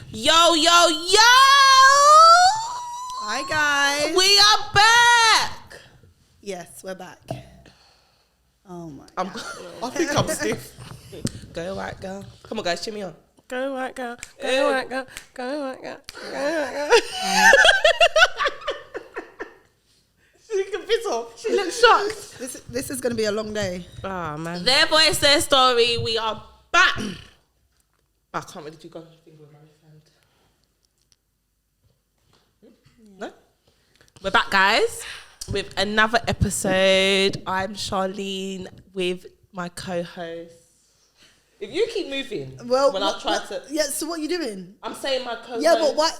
Yo, yo, yo! Hi, guys. We are back! Yes, we're back. Oh, my I God. think I'm stiff. Go white girl. Come on, guys, cheer me on. Go white girl. Go white girl. Go white girl. Go white girl. She can piss off. She looks shocked. This is going to be a long day. Oh, man. Their voice, their story. We are back. I can't really do God thing with my hand. No? We're back, guys, with another episode. I'm Charlene with my co-host. If you keep moving, Well, when I try to... Yeah, so what are you doing? I'm saying my co-host. Yeah, but what?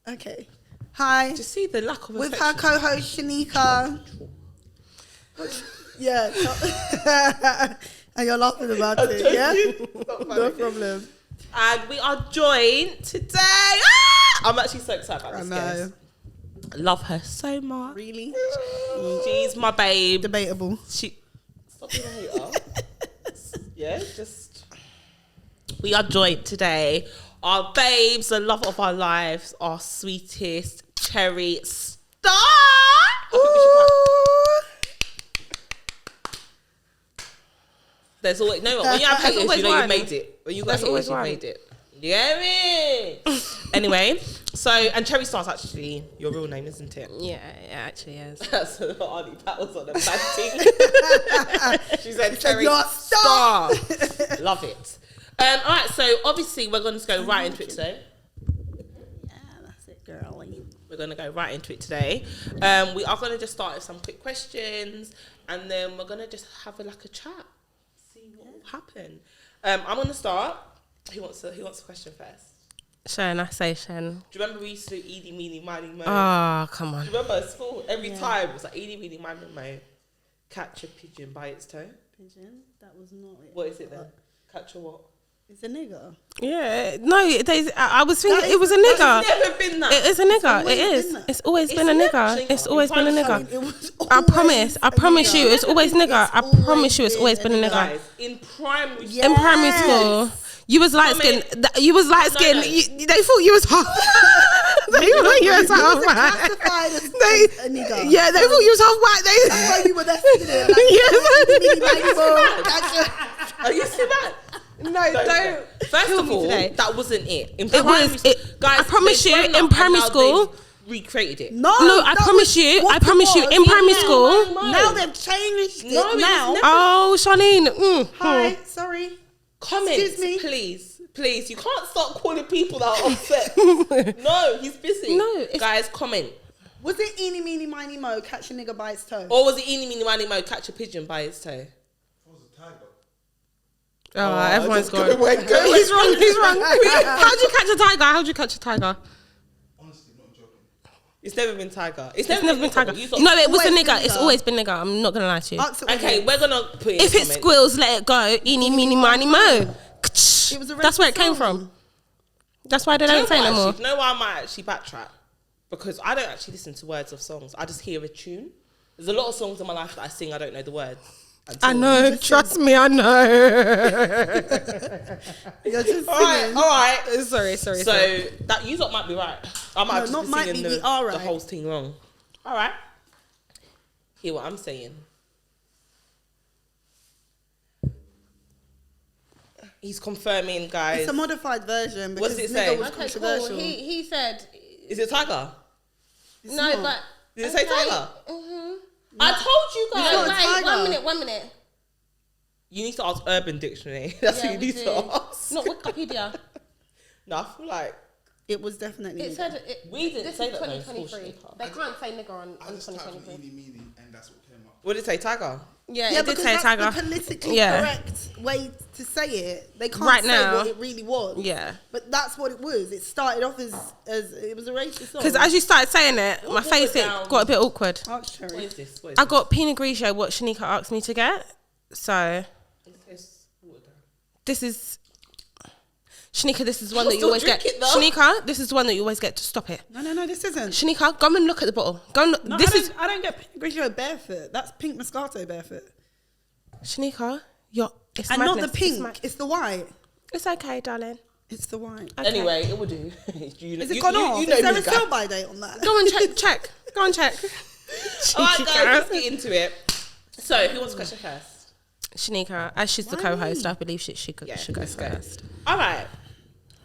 Okay. Hi. Just see the lack of With her co-host, Shaneka. Yeah. And you're laughing about it, yeah? No problem. And we are joined today. I'm actually so excited about this, guys. I love her so much. Really? She's my babe. Debatable. Stop being a hater. Yeah, just... We are joined today. Our babes, the love of our lives, our sweetest cherry star. I think we should clap. There's always... No, when you have haters, you know you made it. When you got haters, you made it. You get me? Anyway, so... And Cherry Star's actually your real name, isn't it? Yeah, it actually is. That's Auntie Pat was on a bad thing. She said Cherry "Your Star." Love it. All right, so obviously we're going to go right into it today. Yeah, that's it, girlie. We're going to go right into it today. We are going to just start with some quick questions, and then we're going to just have a chat, see what will happen. I'm going to start. Who wants a question first? Shen, I say Shen. Do you remember we used to do Eeny, Meeny, Miny, Mo? Oh, come on. Do you remember at school? Every time it was like Eeny, Meeny, Miny, Mo. Catch a pigeon by its toe. Pigeon? That was not it. What is it then? Catch a what? It's a nigger. Yeah, no, I was thinking it was a nigger. It's never been that. It is a nigger. It is. It's always been a nigger. It's always been a nigger. I promise you, it's always nigger. I promise you, it's always been a nigger. Guys, in primary school. In primary school, you was light skin. You was light skin. No. They thought you was half. They thought you was half white. A nigger. Yeah, they thought you was half white. That's why you were there singing it. Are you still mad? No, don't. First of all, that wasn't it. In primary school, guys, I promise you, in primary school, recreated it. No, I promise you, in primary school. Now they've changed it. Now. Oh, Charlene. Hi, sorry. Comments, Excuse me. please. You can't start calling people that are upset. No, he's busy. No, guys, comment. Was it eeny, meeny, miny, mo, catch a nigger by its toe? Or was it eeny, meeny, miny, mo, catch a pigeon by its toe? Oh, everyone's gone. Go away. He's wrong. How'd you catch a tiger? Honestly, not joking. It's never been tiger. It's never been tiger. No, it was a nigger. It's always been nigger. I'm not gonna lie to you. Okay, we're gonna put it If in it comments. squeals, let it go. Eeny, meeny, miny, mo. That's where it came song. from. That's why they don't say no more. You know why I might actually backtrack? Because I don't actually listen to words of songs. I just hear a tune. There's a lot of songs in my life that I sing, I don't know the words. I know. Trust me, I know. You're just All right. Sorry. So that you lot might be right. I might have just been singing the whole thing wrong. All right. Hear what I'm saying. He's confirming, guys. It's a modified version. What does it nigger say? was Okay, controversial. cool. He said Is it tiger? It's no, not. but Did it say tiger? Mm-hmm. I told you guys. not a tiger. One minute. You need to ask Urban Dictionary. That's what you need to ask. Not Wikipedia. No, I feel like It was definitely. It nigger. said we didn't this say is that. 2023. They can't say nigger on I just typed in 2023. eeny, meeny, and that's what came up. What did it say? Tiger? Yeah, it did say that's tiger. the politically correct way to say it. They can't say what it really was. Yeah. But that's what it was. It started off as it was a racist song. Because as you started saying it, my face got a bit awkward. What is this? I got Pinot Grigio, what Shaneka asked me to get. So this is Shaneka, this is one that you always get. Shaneka, this is one that you always get to stop it. No, this isn't. Shaneka, go and look at the bottle. Go and look. No, I don't get Pinot Grigio barefoot. That's pink Moscato barefoot. Shaneka, it's and madness. not the pink. It's the white. It's okay, darling. It's the white. Okay. Anyway, it will do. Is it gone off? Is there a sell-by date on that? Go and check. Go and check. Alright, guys, let's get into it. So, who wants to question first? Shaneka, as she's the co-host, I believe she should go first. Alright.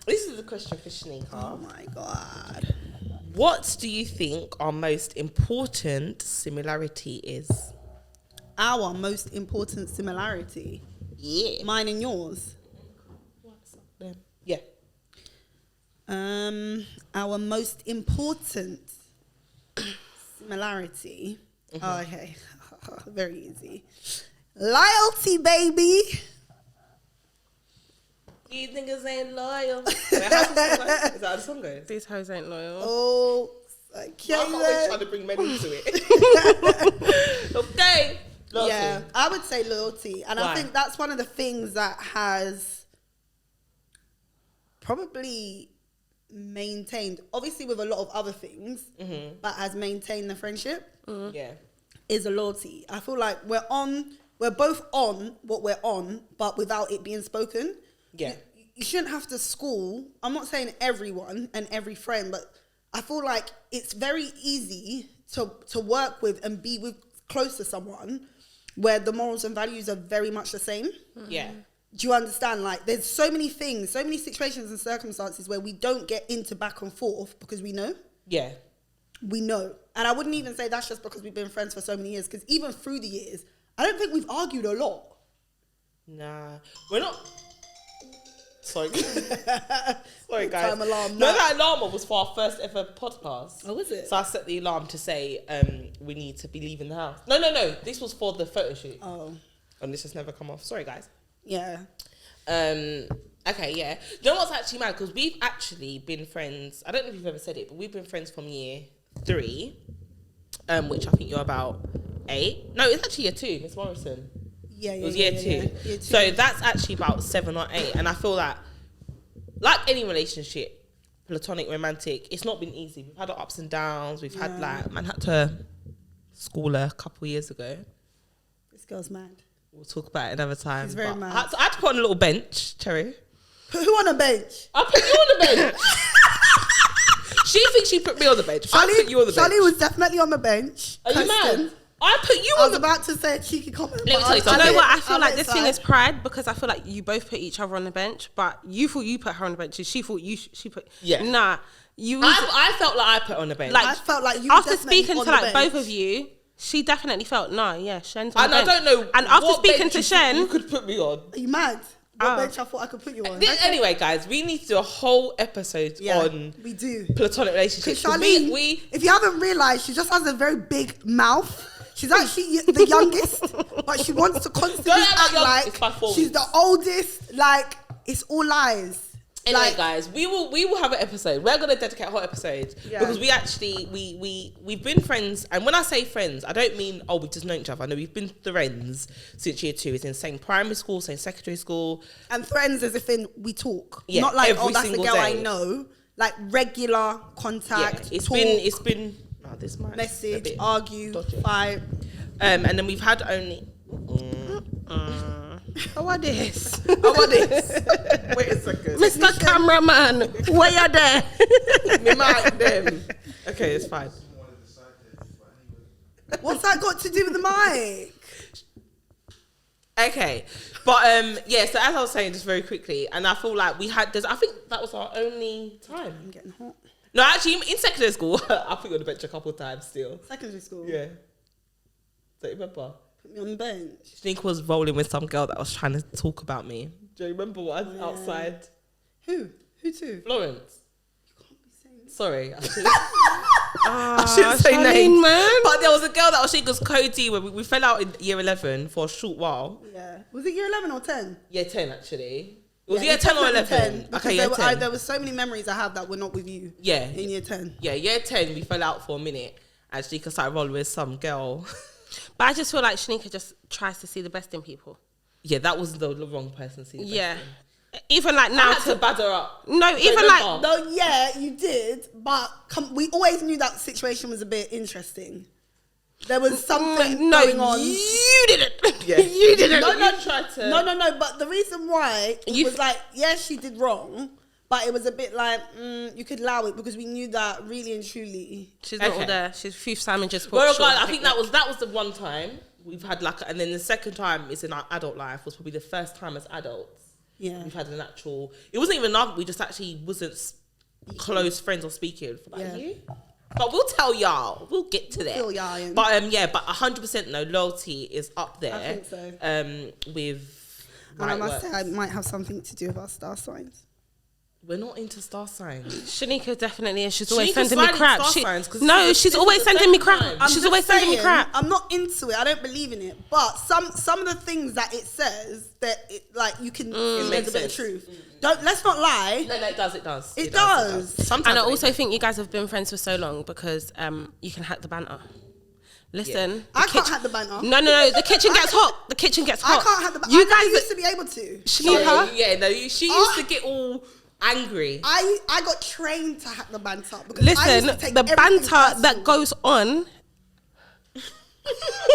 This is the question for Shaneka. Oh my God. What do you think our most important similarity is? Our most important similarity? Yeah. Mine and yours? What's up then? Yeah. Our most important similarity. Mm-hmm. Oh, okay. Very easy. Loyalty, baby. These niggas ain't loyal. Is that how the song goes? These hoes ain't loyal. Oh, okay. I'm always trying to bring men into it. Okay. Loyalty. Yeah, I would say loyalty. And Why? I think that's one of the things that has probably maintained, obviously with a lot of other things, but has maintained the friendship. Yeah. Is a loyalty. I feel like we're both on what we're on, but without it being spoken. Yeah. You shouldn't have to school. I'm not saying everyone and every friend, but I feel like it's very easy to work with and be close to someone where the morals and values are very much the same. Yeah. Do you understand? Like, there's so many things, so many situations and circumstances where we don't get into back and forth because we know. Yeah. We know. And I wouldn't even say that's just because we've been friends for so many years, because even through the years, I don't think we've argued a lot. Nah. We're not... Sorry. Sorry, guys. Time alarm. No, that alarm was for our first ever podcast. Oh, was it? So I set the alarm to say we need to be leaving the house. No. This was for the photo shoot. Oh. And this has never come off. Sorry, guys. Yeah. Okay, yeah. You know what's actually mad? Because we've actually been friends. I don't know if you've ever said it, but we've been friends from year 3, which I think you're about 8. No, it's actually year 2, Miss Morrison. Yeah, it was year 2. Year 2. So that's actually about 7 or 8. And I feel that, like any relationship, platonic, romantic, it's not been easy. We've had our ups and downs. We've had man had to school her a couple of years ago. This girl's mad. We'll talk about it another time. She's very mad. I had to put on a little bench, Cherry. Put who on a bench? I put you on the bench. She thinks she put me on the bench. I put you on the bench. Charlie was definitely on the bench. Are you mad? I put you I on was the about to say a cheeky comment. Let me tell you You something. know what? I feel like this thing is pride, because I feel like you both put each other on the bench, but you thought you put her on the bench, and she thought she put. Yeah. Nah. I felt like I put on the bench. Like, I felt like you after definitely speaking on to the like bench. both of you, she definitely felt Shen's on and the I bench. don't know. And after what speaking bench to you think Shen, you could put me on. Are you mad? What bench I thought I could put you on? Anyway, guys, we need to do a whole episode on we do platonic relationships. Charlene, if you haven't realised, she just has a very big mouth. She's actually the youngest, but she wants to constantly act like she's the oldest. Like, it's all lies. Anyway, guys, we will have an episode. We're gonna dedicate a whole episode because we actually we've been friends, and when I say friends, I don't mean we've just known each other. I know we've been friends since year 2. It's in the same primary school, same secondary school, and friends as if in we talk, yeah, not like every that's the single girl day. I know. Like regular contact. Yeah, talk, it's been this might message, argue, fight, and then we've had only. how are this? Wait a second, Mr. Cameraman, where you there? Me mic them. Okay, it's fine. What's that got to do with the mic? Okay, but yeah. So as I was saying, just very quickly, and I feel like we had. I think that was our only time. I'm getting hot. No, actually, in secondary school, I put you on the bench a couple of times still. Secondary school? Yeah. Don't you remember? Put me on the bench. Shaneka was rolling with some girl that was trying to talk about me. Do you remember what I was outside? Who? Who to? Florence. You can't be saying. Sorry. I shouldn't say names. Man. But there was a girl that was Shaneka's Cody when we fell out in year 11 for a short while. Yeah. Was it year 11 or 10? Year 10, actually. It was year 10 or 11. Okay, year 10. There were so many memories I have that were not with you. Yeah. In year 10. Yeah, year 10, we fell out for a minute. And Shaneka started rolling with some girl. But I just feel like Shaneka just tries to see the best in people. Yeah, that was the wrong person to see the best in. Even like now. I had to bad her up. No, even like. No, yeah, you did. But we always knew that situation was a bit interesting. There was something going on. You didn't. Yeah. You didn't. No. But the reason why it was like, yes, she did wrong. But it was a bit like, you could allow it because we knew that really and truly. She's not all there. She's a few Simon just well, I think that was the one time we've had like, and then the second time is in our adult life was probably the first time as adults. Yeah. We've had an actual, it wasn't even enough, we just actually wasn't close friends or speaking for that year. But we'll tell y'all. We'll get to that. But 100% no, loyalty is up there. I think so. With and I must say I might have something to do with our star signs. We're not into star signs. Shaneka definitely is. She's always sending me crap. She's always sending me crap. She's always sending me crap. I'm not into it. I don't believe in it. But some of the things that it says that it, like you can see there's a bit of truth. Let's not lie. No, it does. It does. Sometimes. And I also think you guys have been friends for so long because you can hack the banter. Listen, I can't hack the banter. No. The kitchen gets hot. The kitchen gets hot. I can't hack the banter. You guys used to be able to. Shaneka? Yeah, no. She used to get all angry. I got trained to hack the banter. Listen, the banter that goes on.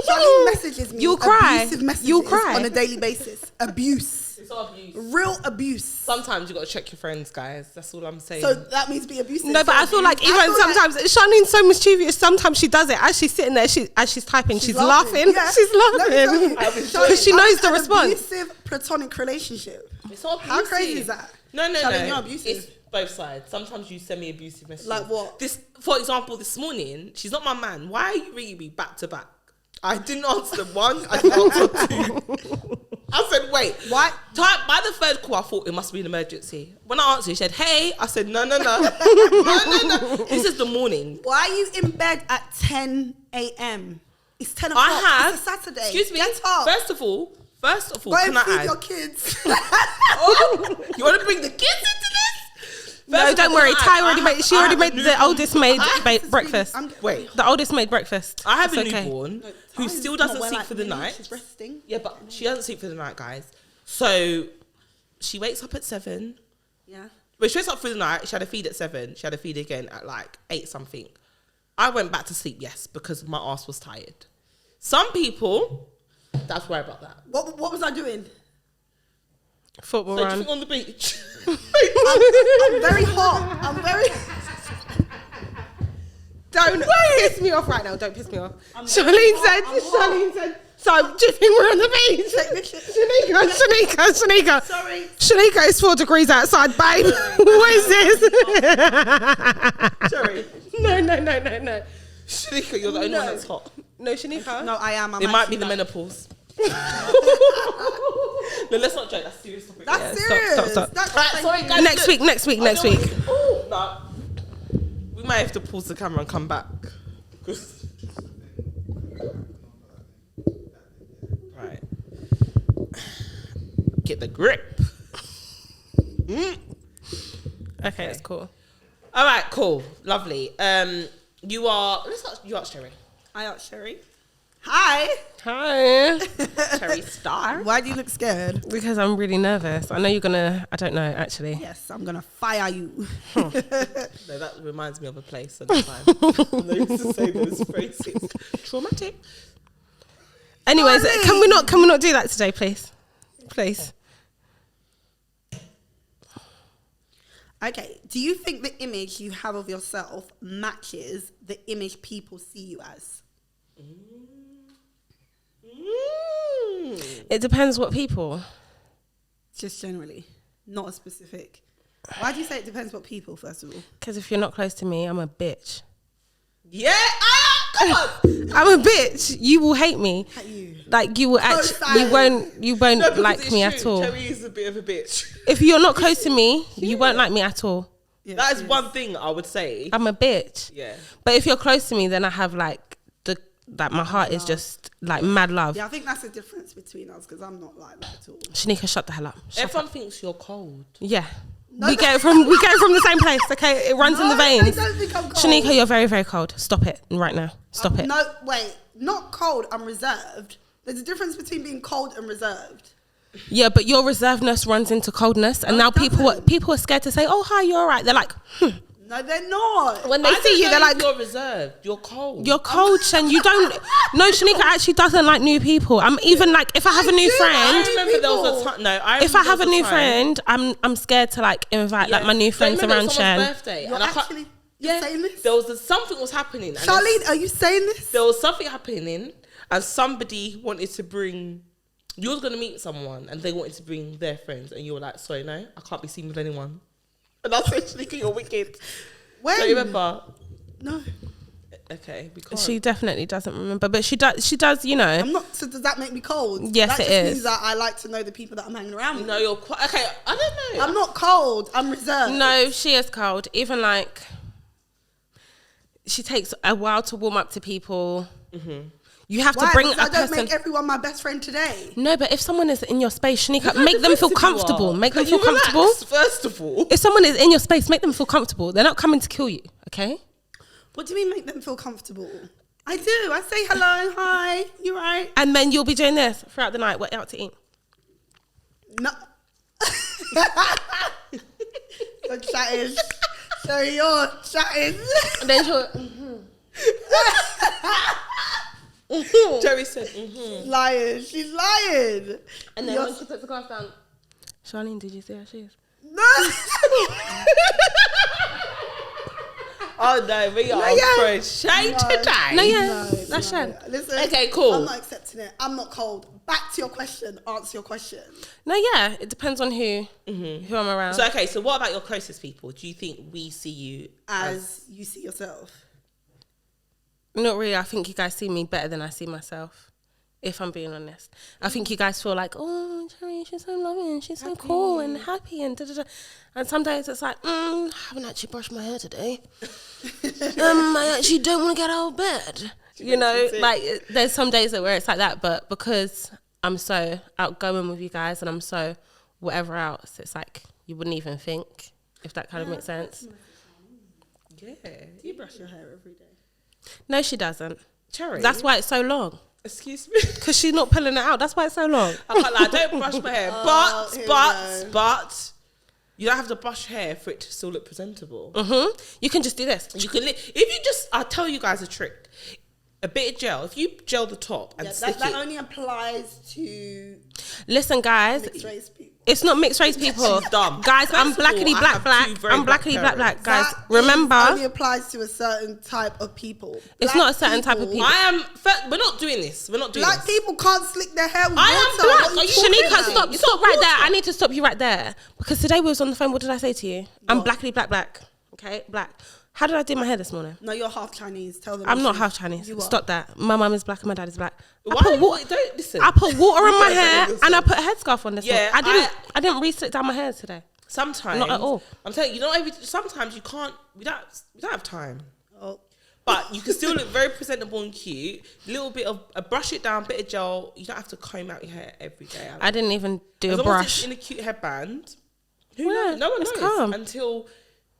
Charlene messages me. You'll cry. You'll cry on a daily basis. Abuse. It's all abuse. Real abuse. Sometimes you got to check your friends, guys. That's all I'm saying. So that means be abusive. No, but I feel like even sometimes Charlene's so mischievous. Sometimes she does it as she's sitting there. As she's typing, she's laughing. Yeah. She's laughing because she knows the response. Abusive platonic relationship. It's not abusive. How crazy is that? No. Charlene, you're abusive. It's both sides. Sometimes you send me abusive messages. Like what? For example, this morning, she's not my man. Why are you ringing me back to back? I didn't answer one. I didn't answer two. I said, wait. Why? By the third call, I thought it must be an emergency. When I answered, she said, hey. I said, no. No. This is the morning. Why are you in bed at 10 a.m.? It's 10 o'clock. It's a Saturday. Excuse me. Get up. First of all, go and feed your kids. You want to bring the kids into this? No, don't worry. She already made the oldest maid breakfast. Wait. The oldest made breakfast. I have a newborn who still doesn't sleep for the night. She's resting. Yeah, but she doesn't sleep for the night, guys. So she wakes up at 7. Yeah. But she wakes up for the night. She had a feed at 7. She had a feed again at like 8 something. I went back to sleep, yes, because my ass was tired. Some people, that's worry about that. What was I doing? Football so run. On the beach. I'm very hot. I'm very... Don't piss me off right now. Don't piss me off. Charlene said, so do you think we're on the beach? Shaneka. Sorry. Shaneka, it's 4 degrees outside, babe. What is this? Sorry. No. Shaneka, you're the only one that's hot. No, Shaneka. No, I am. It might be the menopause. No, let's not joke. That's serious topic. That's serious. Stop. Right, sorry, guys. Next week. Oh, no. We might have to pause the camera and come back. Right. Get the grip. Okay, that's cool. All right, cool. Lovely. You ask Sherry. I asked Sherry. Hi. Sherry Star. Why do you look scared? Because I'm really nervous. I know you're gonna. I don't know actually. Yes, I'm gonna fire you. No, that reminds me of a place and a time. They used to say those phrases. Traumatic. Anyways, can we not do that today, please? Okay. Do you think the image you have of yourself matches the image people see you as? It depends what people. Just generally, not a specific. Why do you say it depends what people, first of all? Because if you're not close to me, I'm a bitch. Yeah, come on. I'm a bitch. You will hate me. Hate you. Like you will you won't like me at all. Cherry is a bit of a bitch. If you're not close to me, you won't like me at all. Yeah, that is one thing I would say. I'm a bitch. Yeah. But if you're close to me, then I have like Like my heart is just like mad love. Yeah, I think that's the difference between us because I'm not like that at all. Shaneka, shut the hell up. Everyone thinks you're cold. Yeah. No, we get it from the same place, okay? It runs in the veins. I don't think I'm cold. Shaneka, you're very, very cold. Stop it right now. Stop it. No, wait. Not cold, I'm reserved. There's a difference between being cold and reserved. Yeah, but your reservedness runs into coldness, and now people are scared to say, "Oh, hi, you're all right." They're like, No, they're not. When they see you, they're like, "You're reserved. You're cold. You're cold, Shan. You don't. No, Shaneka actually doesn't like new people. I'm even like, if I have a new friend. I remember there was a time. No, if I have a new friend, I'm scared to like invite like my new friends around Shan. Birthday, You're and actually saying this? There was something was happening. Charlene, are you saying this? There was something happening, and somebody wanted to bring. You was going to meet someone and they wanted to bring their friends and you were like, sorry, no, I can't be seen with anyone. And that's actually you're wicked. When? Do you remember? No. Okay, because She definitely doesn't remember, but she does, you know. I'm not, so does that make me cold? Yes, that it just is. means that I like to know the people that I'm hanging around with. No, you're quite, okay, I don't know. I'm not cold, I'm reserved. No, she is cold. Even like, she takes a while to warm up to people. Mm-hmm. You have to bring a person. I don't make everyone my best friend today. No, but if someone is in your space, Shaneka, make them feel comfortable. Make them feel comfortable. First of all, if someone is in your space, make them feel comfortable. They're not coming to kill you, okay? What do you mean make them feel comfortable? I do. I say hello, hi, you right? And then you'll be doing this throughout the night. What out to eat? No. You're chatting. So you're chatting. And then she'll. Jerry said, Lying. She's lying. And then when she puts the glass down, Charlene, did you see how she is? No. oh no, we are for shade today. No, that's Shan. Listen, okay, cool. I'm not accepting it. I'm not cold. Back to your question. Answer your question. No, yeah, it depends on who I'm around. So okay, so what about your closest people? Do you think we see you as you see yourself? Not really. I think you guys see me better than I see myself, if I'm being honest. I think you guys feel like, oh, Cherry, she's so loving, she's so cool and happy and da-da-da. And some days it's like, I haven't actually brushed my hair today. I actually don't want to get out of bed. You know, like there's some days where it's like that, but because I'm so outgoing with you guys and I'm so whatever else, it's like you wouldn't even think, if that kind of makes sense. Yeah. Do you brush your hair every day? No, she doesn't. Cherry? That's why it's so long. Excuse me? Because she's not pulling it out. That's why it's so long. I can't lie, I don't brush my hair. But you don't have to brush hair for it to still look presentable. Mm-hmm. You can just do this. You can if you just, I'll tell you guys a trick. A bit of gel. If you gel the top and stick that it. only applies to Listen, guys. mixed race people. It's not mixed race people. She's dumb. Guys, First I'm of all, blackity I black have black. two very I'm black blackity black black. parents. Guys, remember, only applies to a certain type of people. It's Black not a certain type of people. I am. We're not doing this. We're not doing Black this. people can't slick their hair with I am water. black. What Are you talking Shaneka, about? stop right there. I need to stop you right there. Because today we was on the phone. What did I say to you? I'm What? blackity black black. Okay, black. How did I do my hair this morning? No, you're half Chinese. Tell them. I'm the not truth. half Chinese. You are. Stop that. My mum is black and my dad is black. Why? Don't listen. I put water in my Listen, hair listen. and I put a headscarf on this Yeah, one. I didn't re-slick down my hair today. Sometimes, Not at all. I'm telling you, sometimes you can't. We don't have time. Oh. But you can still look very presentable and cute. Little bit of brush it down, bit of gel. You don't have to comb out your hair every day. I didn't even do as a long as it's brush. in a cute headband. Who Yeah, knows? No one it's knows calm. until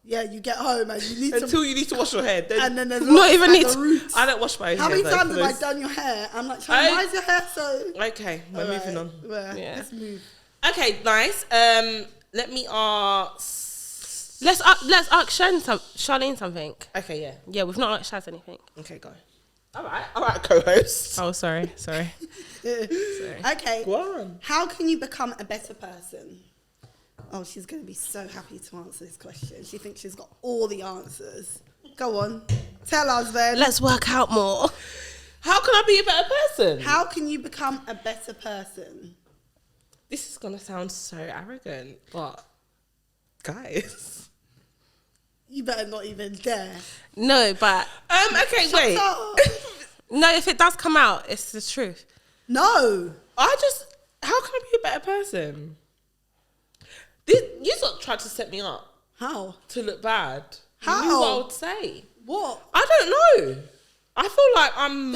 Yeah, you get home and you need you need to wash your hair. Then and then there's Not even like need the to- roots. I don't wash my hair. How many though, times for have I those- done your hair? I'm like, why is your hair so? Okay, we're moving on. Well, Yeah. Let's move. Okay, nice. Let me ask. Let's ask Charlene something. Okay, yeah. Yeah, we've not asked Shaz anything. Okay, go. All right, co-host. Oh, sorry. Okay. Go on. How can you become a better person? Oh, she's going to be so happy to answer this question. She thinks she's got all the answers. Go on. Tell us then. Let's work out more. How can I be a better person? How can you become a better person? This is gonna sound so arrogant, but guys. You better not even dare. No, but Okay, wait. Stop. no, if it does come out, it's the truth. No. How can I be a better person? You sort of tried to set me up How? to look bad. How? You knew what I would say. What? I don't know. I feel like I'm.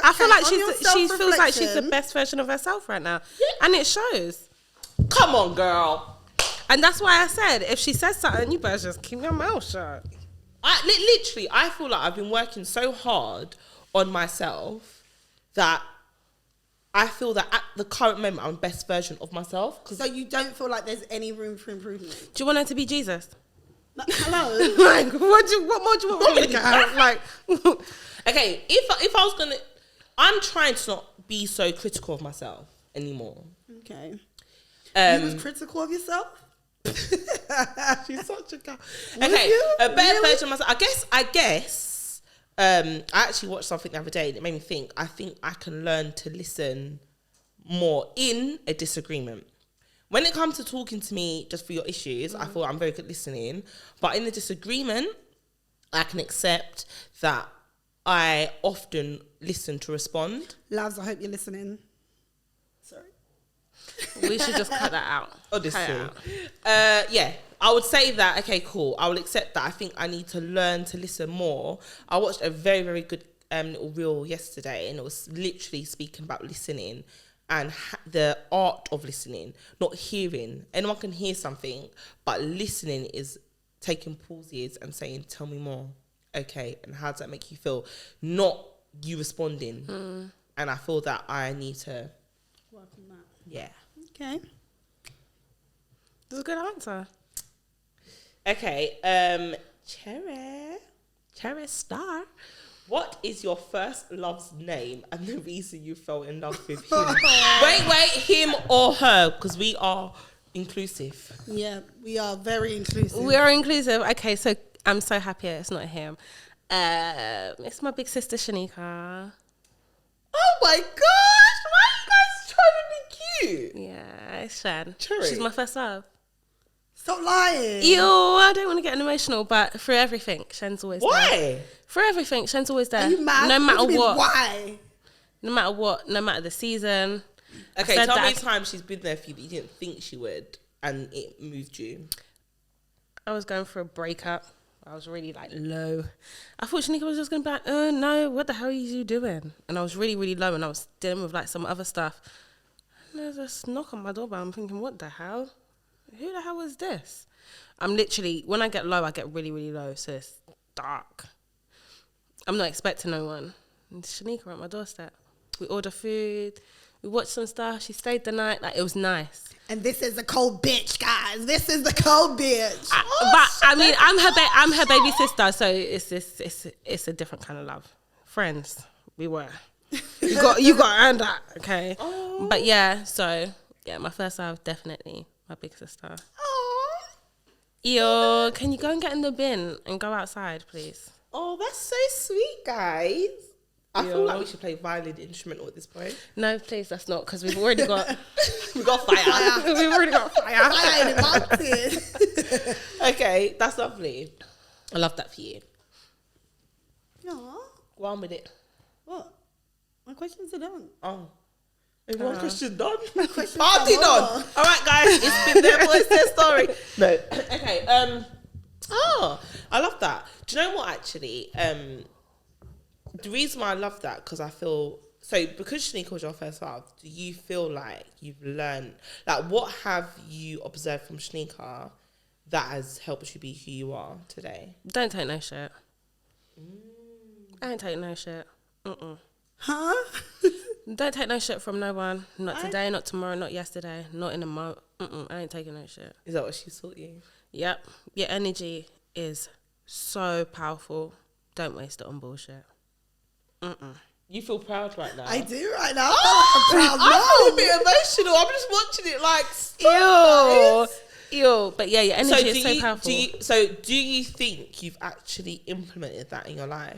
I feel like on your she feels like she's the self-reflection- best version of herself right now, and it shows. Come on, girl. And that's why I said, if she says something, you better just keep your mouth shut. Literally, I feel like I've been working so hard on myself that I feel that at the current moment I'm the best version of myself. So you don't feel like there's any room for improvement? Do you want her to be Jesus? Hello. Like, what more do you want me to look at? Like, Okay, if I was gonna, I'm trying to not be so critical of myself anymore. Okay. You was critical of yourself? She's such a girl. Okay, a better version of myself. I guess. I actually watched something the other day and it made me think. I think I can learn to listen more in a disagreement. When it comes to talking to me just for your issues, I feel I'm very good at listening. But in a disagreement, I can accept that I often listen to respond. Loves, I hope you're listening. Sorry. we should just cut that out. Oh, this Cut it too. out. Yeah, I would say that. Okay, cool. I will accept that. I think I need to learn to listen more. I watched a very, very good little reel yesterday, and it was literally speaking about listening and the art of listening, not hearing. Anyone can hear something, but listening is taking pauses and saying, "Tell me more." Okay, and how does that make you feel? Not you responding. And I feel that I need to Work on that. Yeah. Okay. That's a good answer. Okay, Cherry Star. What is your first love's name and the reason you fell in love with him? wait, him or her, because we are inclusive. Yeah, we are very inclusive. We are inclusive. Okay, so I'm so happy it's not him. It's my big sister Shaneka. Oh my gosh, why are you guys trying to be cute? Yeah, it's Shan. Cherry. She's my first love. Stop lying. Ew, I don't want to get emotional, but for everything, Shan's always there. Why? For everything, Shan's always there. Are you mad? No matter What do you mean, what. Why? No matter what. No matter the season. Okay, said tell me a that- time she's been there for you that you didn't think she would and it moved you. I was going for a breakup. I was really like low. I thought Shaneka was just going to be like, oh no, what the hell are you doing? And I was really, really low and I was dealing with like some other stuff. And there's this knock on my doorbell. I'm thinking, what the hell? Who the hell is this? I'm literally, when I get low, I get really, really low. So it's dark. I'm not expecting no one. And Shaneka at my doorstep. We order food. We watched some stuff. She stayed the night. Like, it was nice. And this is the cold bitch, guys. This is the cold bitch. But I mean, I'm her baby sister, so it's a different kind of love. Friends, we were. You got to earn that, okay? Oh. But yeah, so yeah, my first love definitely my big sister. Yo, can you go and get in the bin and go outside, please? Oh, that's so sweet, guys. I feel Yeah. like we should play violin instrumental at this point. No, please, that's not because we've already got We got fire. we've already got fire. I ain't mountain. Okay, that's lovely. I love that for you. Aw, Go on with it. what? My questions are done. Oh. Is one question done? question's Party done. done. All right, guys. It's been their voice, their story. No. Okay. Oh, I love that. Do you know what? Actually, the reason why I love that because I feel so because Shaneka was your first love. Do you feel like you've learned? Like, what have you observed from Shaneka that has helped you be who you are today? Don't take no shit. I ain't take no shit. Huh? Don't take no shit from no one. Not today, not tomorrow, not yesterday, not in a month. I ain't taking no shit. Is that what she taught you? Yep. Your energy is so powerful. Don't waste it on bullshit. You feel proud right now. I do right now. I'm proud I feel a mom. bit emotional. I'm just watching it like, stop, guys. Ew. But yeah, your energy is so powerful. Do you think you've actually implemented that in your life?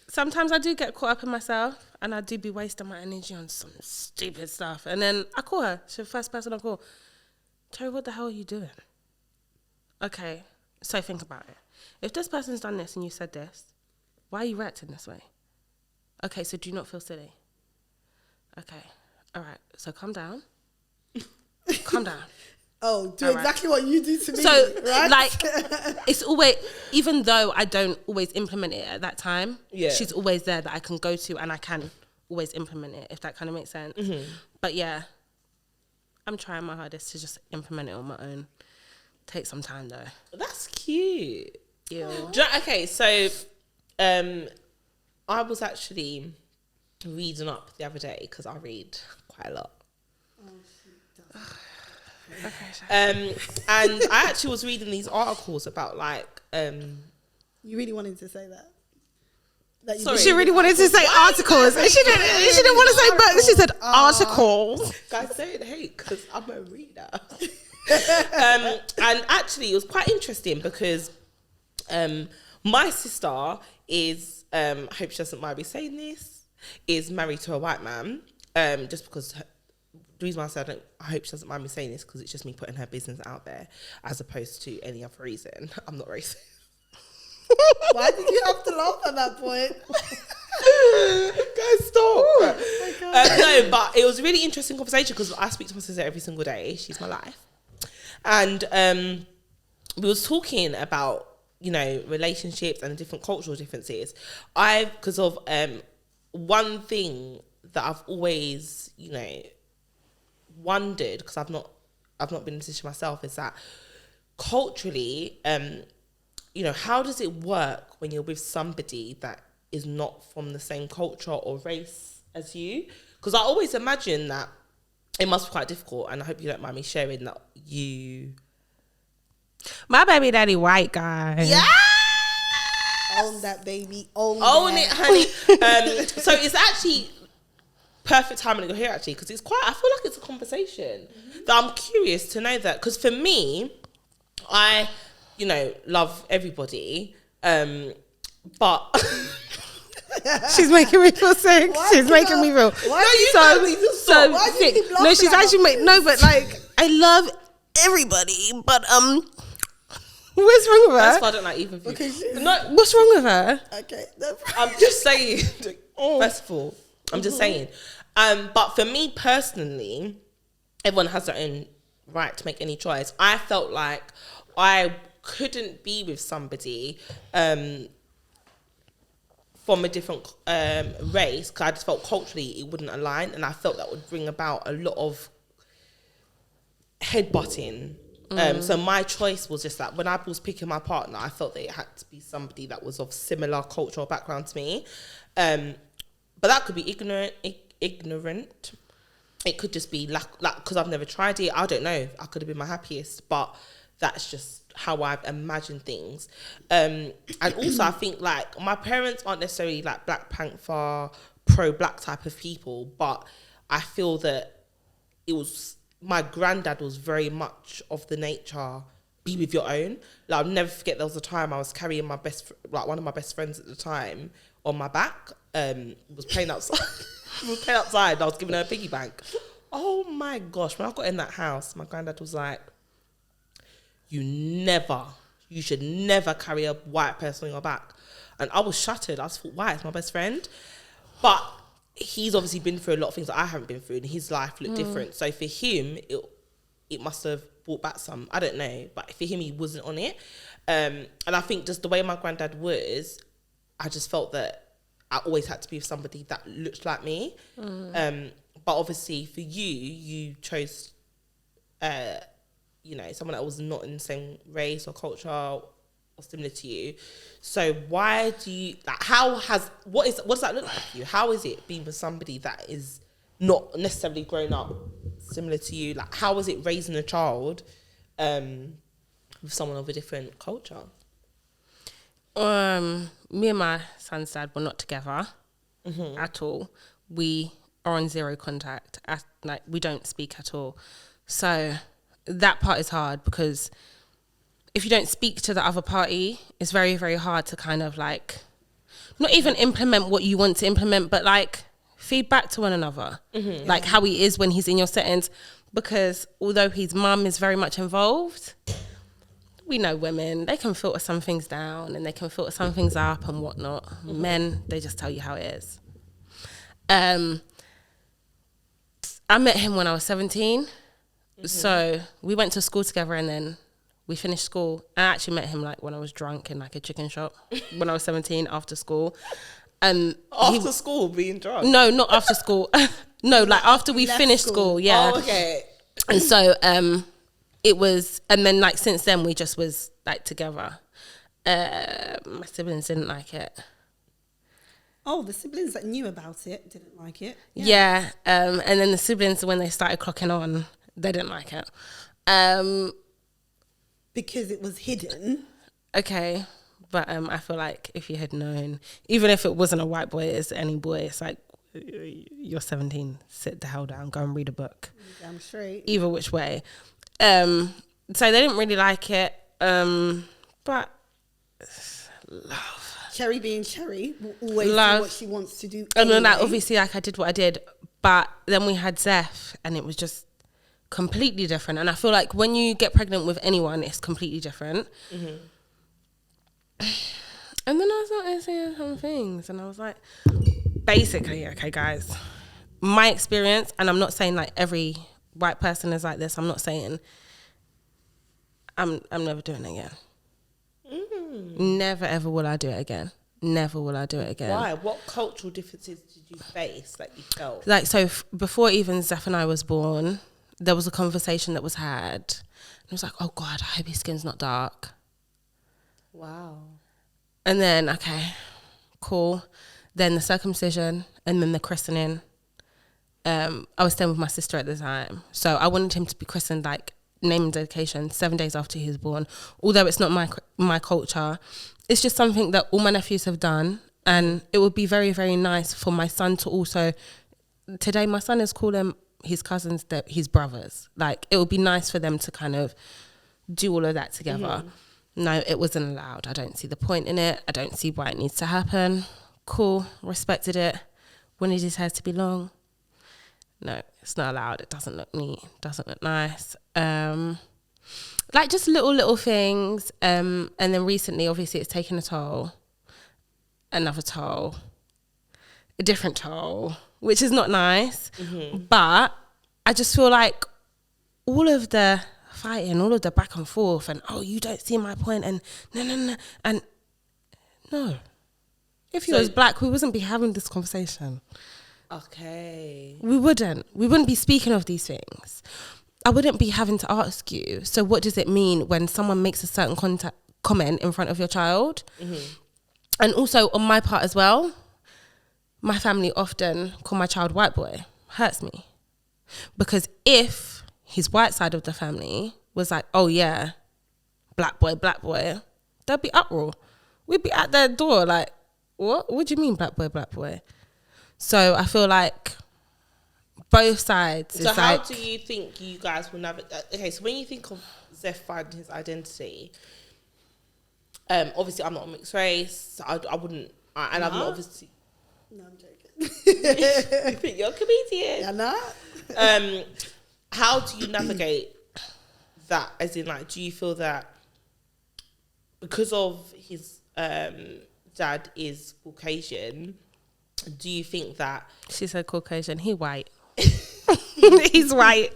Sometimes I do get caught up in myself and I do be wasting my energy on some stupid stuff. And then I call her. She's the first person I call. Terry, what the hell are you doing? Okay, so think about it. If this person's done this and you said this, why are you reacting this way? Okay, so do you not feel silly? Okay, all right, so calm down. Calm down. Oh, do All right. exactly what you do to me. So, right? like, it's always, even though I don't always implement it at that time, Yeah. she's always there that I can go to and I can always implement it, if that kind of makes sense. But yeah, I'm trying my hardest to just implement it on my own. Take some time though. That's cute. Yeah. Okay, so I was actually reading up the other day because I read quite a lot. And I actually was reading these articles about like You really wanted to say that? That you Sorry. did? She really wanted to say articles. She didn't want to say books. She said articles. guys don't hate because I'm a reader. And actually it was quite interesting because my sister is I hope she doesn't mind me saying this, is married to a white man. Just because the reason why I said I hope she doesn't mind me saying this because it's just me putting her business out there as opposed to any other reason. I'm not racist. Why did you have to laugh at that point? Guys, stop. Oh my God. No, but it was a really interesting conversation because I speak to my sister every single day. She's my life. And we was talking about, you know, relationships and different cultural differences. Because of one thing that I've always, you know, wondered, because I've not been in a position myself, is that culturally, you know, how does it work when you're with somebody that is not from the same culture or race as you? Because I always imagine that it must be quite difficult, and I hope you don't mind me sharing that you... My baby daddy white guy. Yeah! Own that, baby. Own it, that. honey. So it's actually perfect timing that you're here, actually, because it's quite... I feel like it's a conversation that I'm curious to know that. Because for me, I, you know, love everybody, but... She's making me feel sick. Why She's do making you me feel. why do you so know me? Just stop. so Why do you thick. keep No, laughing she's at actually my no, but like I love everybody, but what's wrong with That's her? why I don't like even food. Okay, No, What's wrong with her? Okay. I'm just saying. First of all, I'm just saying. But for me personally, everyone has their own right to make any choice. I felt like I couldn't be with somebody from a different race because I just felt culturally it wouldn't align, and I felt that would bring about a lot of headbutting. So my choice was just that when I was picking my partner, I felt that it had to be somebody that was of similar cultural background to me. But that could be ignorant. It could just be like because I've never tried it. I don't know. I could have been my happiest, but that's just how I've imagined things. And also I think like my parents aren't necessarily like Black Panther, pro-black type of people, but I feel that it was, my granddad was very much of the nature, be with your own. Like I'll never forget there was a time I was carrying my one of my best friends at the time on my back, was playing outside. I was giving her a piggy bank. Oh my gosh, when I got in that house, my granddad was like, you should never carry a white person on your back. And I was shattered. I just thought, why? It's my best friend. But he's obviously been through a lot of things that I haven't been through, and his life looked different. So for him, it must have brought back some, I don't know, but for him, he wasn't on it. And I think just the way my granddad was, I just felt that I always had to be with somebody that looked like me. But obviously for you chose, you know, someone that was not in the same race or culture or similar to you. So why do you, like, what does that look like for you? How is it being with somebody that is not necessarily grown up similar to you? Like, how is it raising a child with someone of a different culture? Me and my son's dad were not together at all. We are on zero contact. Like we don't speak at all. So that part is hard because if you don't speak to the other party, it's very, very hard to kind of like not even implement what you want to implement, but like feedback to one another, like how he is when he's in your settings. Because although his mum is very much involved, we know women, they can filter some things down and they can filter some things up and whatnot. Men, they just tell you how it is. I met him when I was 17. So we went to school together, and then we finished school. I actually met him like when I was drunk in like a chicken shop when I was 17 after school. After school, being drunk? No, not after school. No, like after we finished school. Yeah. Oh, okay. And so it was, and then like since then we just was like together. My siblings didn't like it. Oh, the siblings that knew about it didn't like it. Yeah. And then the siblings, when they started clocking on, they didn't like it. Because it was hidden. Okay. But I feel like if you had known, even if it wasn't a white boy, it's any boy, it's like, you're 17, sit the hell down, go and read a book. Damn straight. Either which way. So they didn't really like it. But love. Cherry being Cherry will always Love. do what she wants to do. And then like, anyway. obviously like I did what I did, but then we had Zeph and it was just completely different. And I feel like when you get pregnant with anyone, it's completely different. Mm-hmm. And then I started seeing some things and I was like, basically, okay guys, my experience, and I'm not saying like every white person is like this, I'm not saying I'm never doing it again. Never ever will I do it again. Never will I do it again. Why? What cultural differences did you face that you felt? Like, so before even Zeph and I was born, there was a conversation that was had. And I was like, oh God, I hope his skin's not dark. Wow. And then, okay, cool. Then the circumcision and then the christening. I was staying with my sister at the time. So I wanted him to be christened, like, name and dedication 7 days after he was born. Although it's not my culture, it's just something that all my nephews have done, and it would be very, very nice for my son to also. Today, my son is calling his cousins his brothers. Like, it would be nice for them to kind of do all of that together. No, it wasn't allowed. I don't see the point in it. I don't see why it needs to happen. Cool, respected it. Wanted his hair to be long. No, it's not allowed. It doesn't look neat. Doesn't look nice. Like just little things. And then recently, obviously, it's taken a toll. Another toll. A different toll, which is not nice. But I just feel like all of the fighting, all of the back and forth, and oh, you don't see my point, and no, and no. If he was black, we wouldn't be having this conversation. Okay. We wouldn't be speaking of these things. I wouldn't be having to ask you, so what does it mean when someone makes a certain comment in front of your child? And also on my part as well, my family often call my child white boy. Hurts me. Because if his white side of the family was like, oh yeah, black boy, there'd be uproar. We'd be at their door like, what do you mean black boy? So I feel like both sides. So how do you think you guys will navigate? Okay, so when you think of Zeph finding his identity, obviously I'm not a mixed race. So I wouldn't, and I'm not obviously. No, I'm joking. You think you're a comedian? Yeah, nah. How do you navigate that? As in, like, do you feel that because of his dad is Caucasian, do you think that... She said Caucasian, he white. He's white.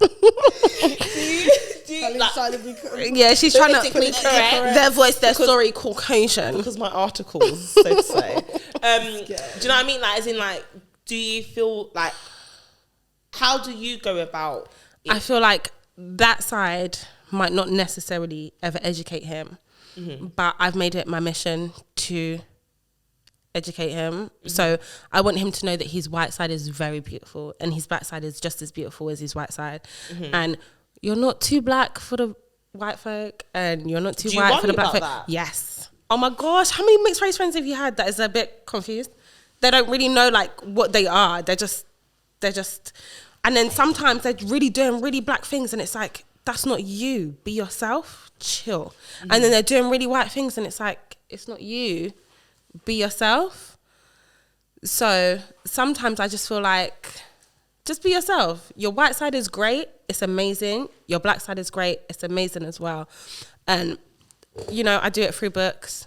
Yeah, she's trying to correct. Their voice, their story, Caucasian. Because my articles, so to say. Do you know what I mean? Like, as in, like, do you feel like... How do you go about it? I feel like that side might not necessarily ever educate him, but I've made it my mission to educate him. So I want him to know that his white side is very beautiful and his black side is just as beautiful as his white side. And you're not too black for the white folk and you're not too white for the black folk. That? Yes. Oh my gosh, how many mixed race friends have you had that is a bit confused? They don't really know like what they are. They're just, and then sometimes they're really doing really black things and it's like, that's not you. Be yourself, chill. And then they're doing really white things and it's like, it's not you. Be yourself. So sometimes I just feel like, just be yourself. Your white side is great. It's amazing. Your black side is great. It's amazing as well. And, you know, I do it through books.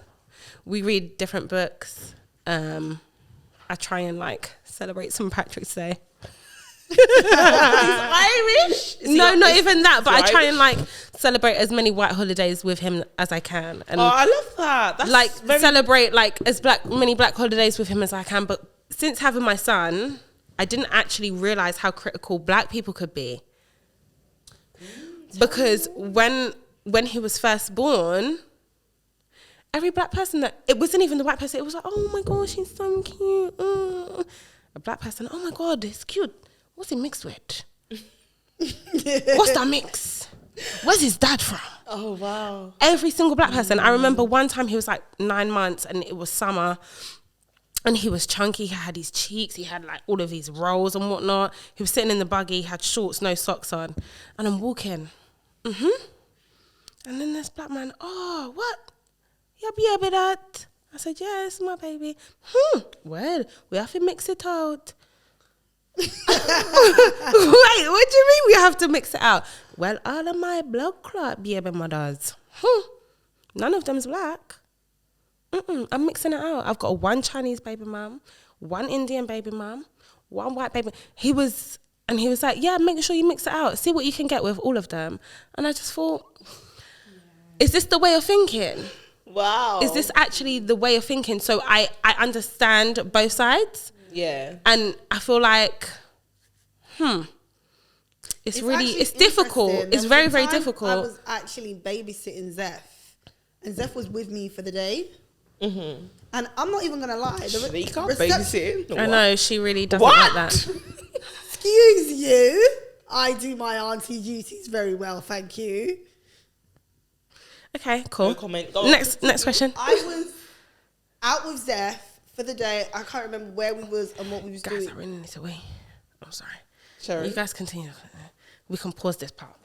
We read different books. I try and like celebrate St. Patrick's Day. He's Irish. No, not even that. But I try Irish? and like celebrate as many white holidays with him as I can, and I love that. That's like very celebrate like many black holidays with him as I can. But since having my son, I didn't actually realize how critical black people could be. Because when he was first born, every black person it wasn't even the white person, it was like, oh my gosh, he's so cute. A black person, oh my God, it's cute. What's it mixed with? What's that mix? Where's his dad from? Oh wow. Every single black person. I remember one time he was like 9 months and it was summer. And he was chunky, he had his cheeks, he had like all of his rolls and whatnot. He was sitting in the buggy, he had shorts, no socks on. And I'm walking. And then this black man, oh, what? You baby that? I said, yeah, it's my baby. Well, we have to mix it out. Wait, what do you mean we have to mix it out? Well, all of my blood clot baby mothers. None of them's black. I'm mixing it out. I've got one Chinese baby mom, one Indian baby mom, one white baby. He was like, yeah, make sure you mix it out. See what you can get with all of them. And I just thought, is this the way of thinking? Wow. Is this actually the way of thinking? So I understand both sides. Yeah. And I feel like, it's difficult. interesting. It's There very, was a very time difficult. I was actually babysitting Zeph, and Zeph was with me for the day. And I'm not even gonna lie. You can't babysit him. I know, she really doesn't like that. Excuse you. I do my auntie duties very well, thank you. Okay, cool. No comment. Go on. Next question. I was out with Zeph for the day. I can't remember where we was and what we was Guys, doing. I really need to wait. I'm sorry. Sure. You guys continue. We can pause this part.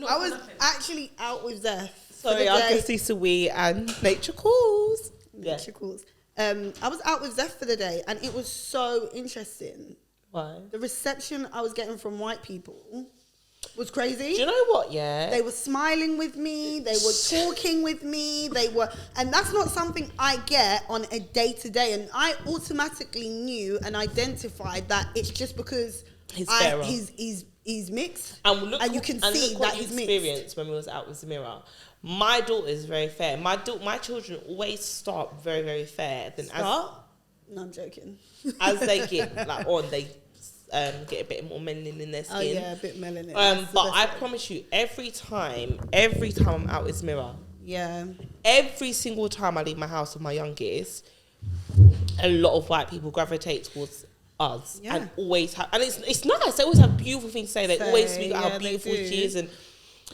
I was actually out with Zeph. Sorry, I can see Sui and Nature Calls. Nature calls. I was out with Zeph for the day, and it was so interesting. Why? The reception I was getting from white people was crazy. Do you know what? Yeah. They were smiling with me. They were talking with me. And that's not something I get on a day to day. And I automatically knew and identified that it's just because He's mixed, and you can and see look that what you he's mixed. experienced when we was out with Zamira. My daughter is very fair. My children always start very, very fair. Then No, I'm joking. as they get like on, they get a bit more melanin in their skin. Oh yeah, a bit melanin. But I promise you, every time I'm out with Zamira, yeah, every single time I leave my house with my youngest, a lot of white people gravitate towards us, and always have, and it's nice. They always have beautiful things to say. They always speak about how beautiful she is, and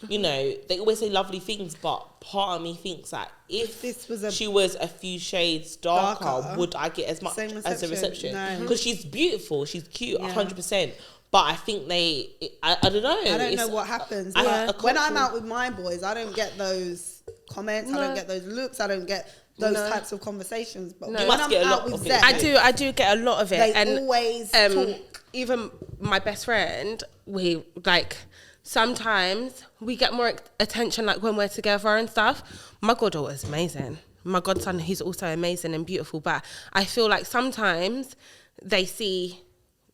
you know, they always say lovely things. But part of me thinks that if she was a few shades darker, would I get as much as a reception? Because she's beautiful, she's cute, 100%. But I think I don't know. I don't know what happens. When I'm out with my boys, I don't get those comments. I don't get those looks. I don't get those types of conversations. But when I'm out with Zeph, I do get a lot of it. They always talk. Even my best friend, we like sometimes we get more attention like when we're together and stuff. My goddaughter is amazing. My godson, he's also amazing and beautiful. But I feel like sometimes they see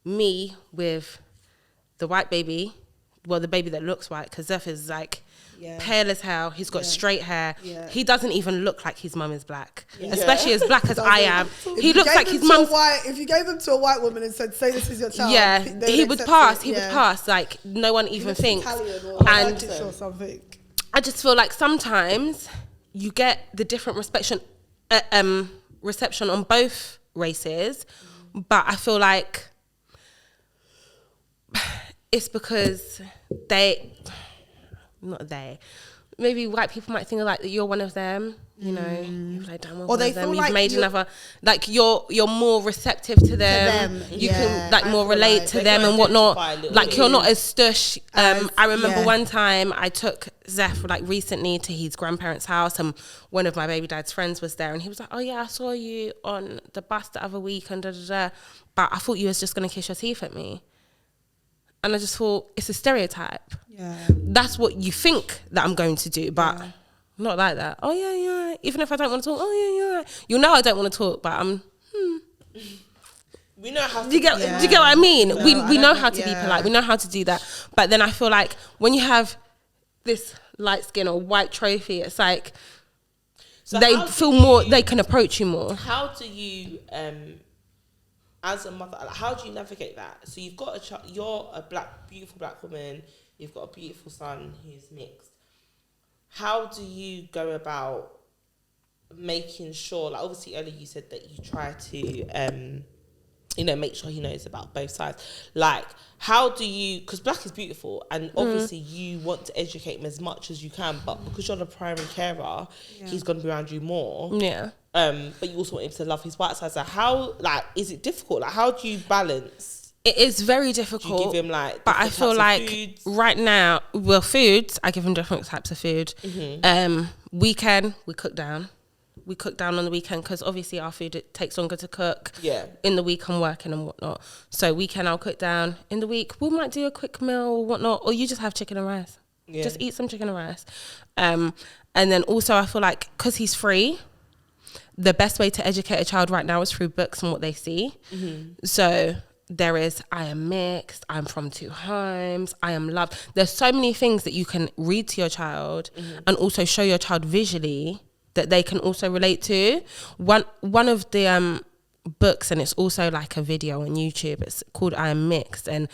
me with the white baby, well, the baby that looks white, because Zeph is like pale as hell. He's got straight hair. He doesn't even look like his mum is black, especially as black as I am. He looks like his mum. If you gave him to a white woman and said, "Say this is your child," he would pass. He would pass. Like no one even thinks. And or something. I just feel like sometimes you get the different reception on both races, but I feel like it's because maybe white people might think like that you're one of them, you know, you've like done one of them, you've like made another, like you're more receptive to them, you can like more relate to them and whatnot, like you're not as stush. I remember one time I took Zeph like recently to his grandparents' house, and one of my baby dad's friends was there, and he was like, oh yeah, I saw you on the bus the other week and but I thought you was just gonna kiss your teeth at me. And I just thought, it's a stereotype. Yeah. That's what you think that I'm going to do, but not like that. Oh, yeah, you're right. Even if I don't want to talk, oh, yeah, you're right. You know I don't want to talk, but I'm, We know how to Do you get what I mean? No, we know how to be polite. We know how to do that. But then I feel like when you have this light skin or white trophy, it's like So they feel more. They can approach you more. How do you, as a mother, like, how do you navigate that? So you've got you're a beautiful black woman. You've got a beautiful son who's mixed. How do you go about making sure? Like, obviously, earlier you said that you try to, make sure he knows about both sides. Like, how do you, because black is beautiful, and obviously you want to educate him as much as you can, but because you're the primary carer, he's going to be around you more. Yeah. But you also want him to love his white side. So how, like, is it difficult? Like, how do you balance? It is very difficult. Do you give him, like, but I feel like right now, well, foods, I give him different types of food. Weekend, we cook down. We cook down on the weekend because obviously our food, it takes longer to cook. Yeah. In the week I'm working and whatnot. So weekend I'll cook down. In the week we might do a quick meal or whatnot, or you just have chicken and rice. Yeah. Just eat some chicken and rice. And then also I feel like because he's free, the best way to educate a child right now is through books and what they see. So there is, I am mixed, I'm from two homes, I am loved. There's so many things that you can read to your child and also show your child visually that they can also relate to. One of the books, and it's also like a video on YouTube, it's called I Am Mixed, and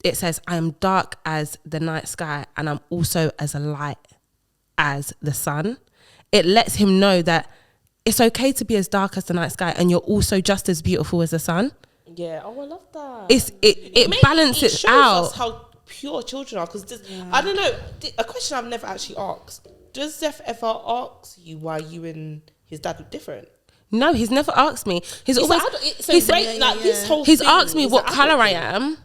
it says I am dark as the night sky and I'm also as light as the sun. It lets him know that it's okay to be as dark as the night sky and you're also just as beautiful as the sun. Yeah, I love that. It balances shows out. Us how pure children are, because I don't know, a question I've never actually asked. Does Zeph ever ask you why you and his dad look different? No, he's never asked me. He's always he's asked me what colour I am,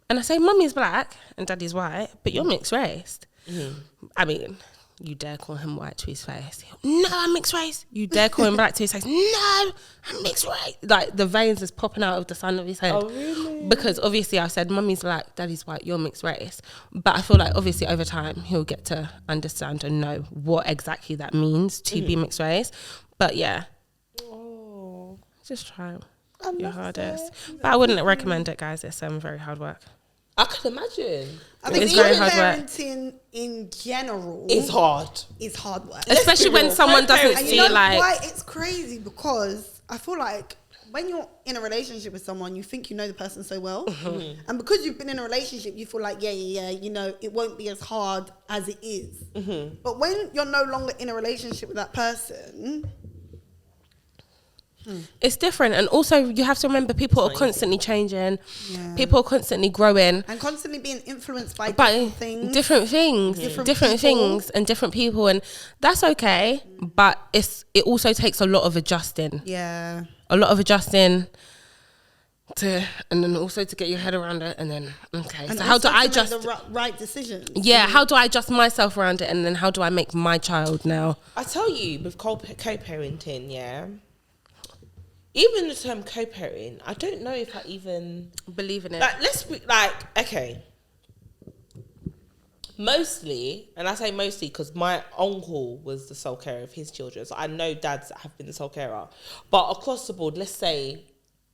and I say mummy's black and daddy's white, but you're mixed race. I mean, you dare call him white to his face? No, I'm mixed race. You dare call him black to his face? No, I'm mixed race. Like the veins is popping out of the side of his head. Oh really? Because obviously I said mummy's black, daddy's white, you're mixed race. But I feel like obviously over time he'll get to understand and know what exactly that means to be mixed race. But yeah, just try your hardest. But I wouldn't recommend it, guys. It's very hard work. I can imagine. I think it's very hard parenting in general is hard. It's hard work. Especially when someone doesn't and see you know like... why it's crazy? Because I feel like when you're in a relationship with someone, you think you know the person so well. And because you've been in a relationship, you feel like, you know, it won't be as hard as it is. But when you're no longer in a relationship with that person... It's different, and also you have to remember people are constantly changing. People are constantly growing and constantly being influenced by different things and different people, and that's okay. But it also takes a lot of adjusting. A lot of adjusting and then also to get your head around it, and then so how do I adjust the right decisions? How do I adjust myself around it, and then how do I make my child now? I tell you, with co-parenting, even the term co-parenting, I don't know if I even believe in it. Okay. Mostly, and I say mostly because my uncle was the sole carer of his children, so I know dads that have been the sole carer. But across the board, let's say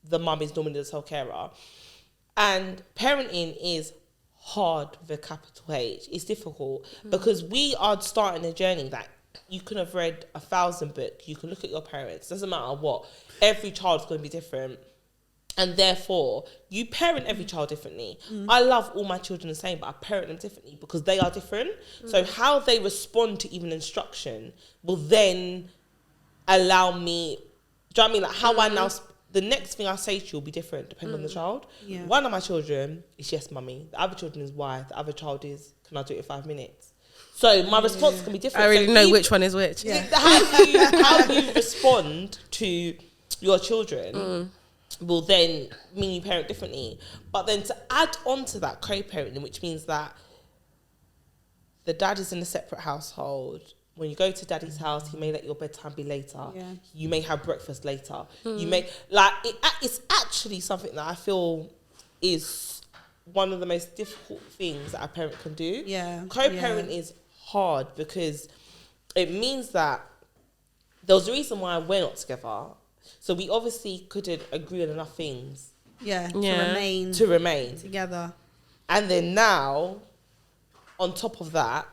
the mum is normally the sole carer, and parenting is hard with a capital H. It's difficult because we are starting a journey that you can have read 1,000 books. You can look at your parents. Doesn't matter what. Every child's going to be different. And therefore, you parent every child differently. I love all my children the same, but I parent them differently because they are different. So how they respond to even instruction will then allow me... Do you know what I mean? Like how I now... The next thing I say to you will be different depending on the child. One of my children is yes, mummy. The other children is why. The other child is, can I do it in 5 minutes? So my response can be different. I really know which one is which. How you respond to your children will then mean you parent differently. But then to add on to that co-parenting, which means that the dad is in a separate household. When you go to daddy's house, he may let your bedtime be later. You may have breakfast later. You may it's actually something that I feel is one of the most difficult things that a parent can do. Co-parent is hard because it means that there was a reason why we're not together. So we obviously couldn't agree on enough things Yeah. Yeah. To to remain. together. And then now, on top of that,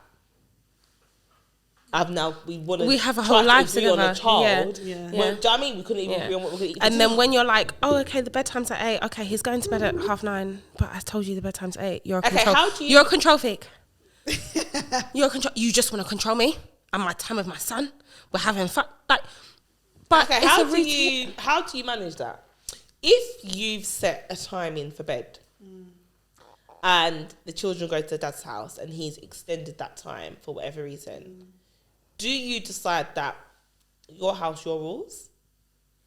we have a whole life agree on a together. child. Yeah. Well, Yeah. do you know what I mean? We couldn't even agree on what we're going to eat. And then when you're like, oh, okay, the bedtime's at 8. Okay, he's going to bed at 9:30. But I told you the bedtime's at 8. You're a control. how do you- You're a control freak. You're a control. You just want to control me and my time with my son. We're having fun. Like, but okay, it's how a do routine. you manage that? If you've set a time in for bed, and the children go to dad's house, and he's extended that time for whatever reason, do you decide that your house, your rules,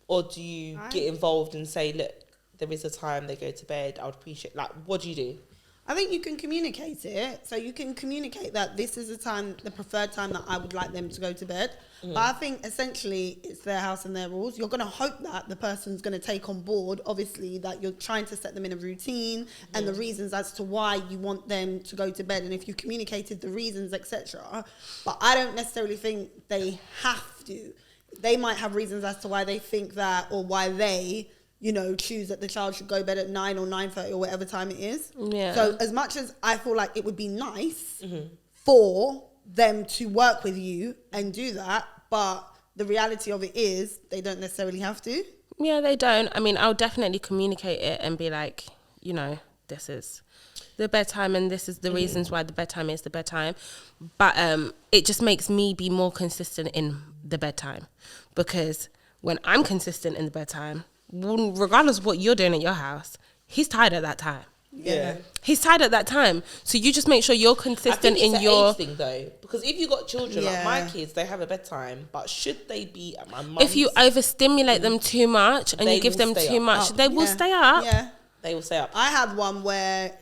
or do you get involved and say, look, there is a time they go to bed, I would appreciate, like, what do you do? I think you can communicate it. So you can communicate that this is the preferred time that I would like them to go to bed. But I think essentially it's their house and their rules. You're going to hope that the person's going to take on board, obviously, that you're trying to set them in a routine and the reasons as to why you want them to go to bed. And if you communicated the reasons, etc. But I don't necessarily think they have to. They might have reasons as to why they think that, or why they, choose that the child should go to bed at 9 or 9:30 or whatever time it is. Yeah. So as much as I feel like it would be nice for them to work with you and do that, but the reality of it is they don't necessarily have to. Yeah, they don't. I mean, I'll definitely communicate it and be like, this is the bedtime and this is the reasons why the bedtime is the bedtime. But it just makes me be more consistent in the bedtime, because when I'm consistent in the bedtime, regardless of what you're doing at your house, he's tired at that time. Yeah. He's tired at that time. So you just make sure you're consistent in your age thing though, because if you got children like my kids, they have a bedtime, but should they be at my mum's? If you overstimulate them too much and They you give will them stay too up. much, they will stay up. Yeah. they will stay up. I had one where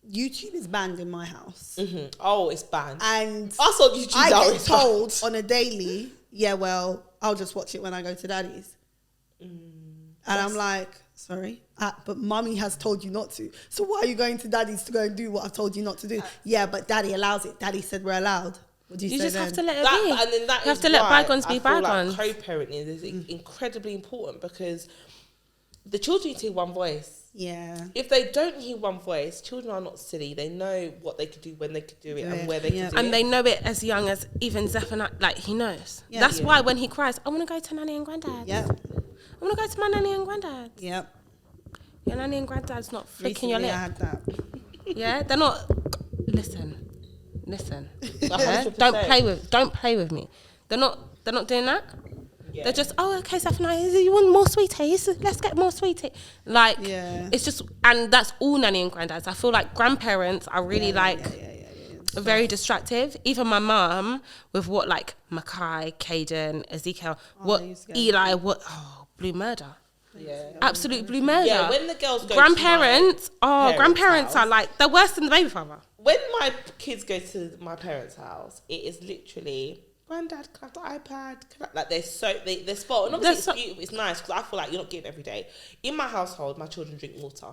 YouTube is banned in my house. Oh, it's banned. And I saw YouTube. I now get it's told banned. on a daily, I'll just watch it when I go to daddy's. And I'm like, sorry, but mummy has told you not to. So why are you going to daddy's to go and do what I've told you not to do? Yeah, but daddy allows it. Daddy said we're allowed. What do you say just then? have to let it That, be. and then that You have is to let why bygones be I feel bygones. Like co-parenting is incredibly important, because the children need to hear one voice. Yeah. If they don't hear one voice, children are not silly. They know what they could do, when they could do it, and where they could do it. And they know it as young as even Zephaniah, like he knows. Yeah. That's why when he cries, I want to go to nanny and granddad. Yep. I want to go to my nanny and granddad. Yep. Your nanny and granddad's not flicking your Recently lip. I had that. Yeah, they're not. Listen. Yeah? 100%. Don't play with me. They're not doing that. Yeah. They're just, oh, okay, Zephaniah, you want more sweeties? Let's get more sweeties. Like, it's just, and that's all nanny and granddads. I feel like grandparents are really very distractive. Even my mum, with what like Makai, Caden, Ezekiel, Eli, blue murder. Yeah. Absolute blue murder. Yeah, when the girls go grandparents, to my grandparents house, are like, they're worse than the baby father. when my kids go to my parents' house, it is literally, Granddad, can I have the iPad? Like they're spoiled. And obviously it's beautiful, it's nice, because I feel like you're not getting every day. In my household, my children drink water.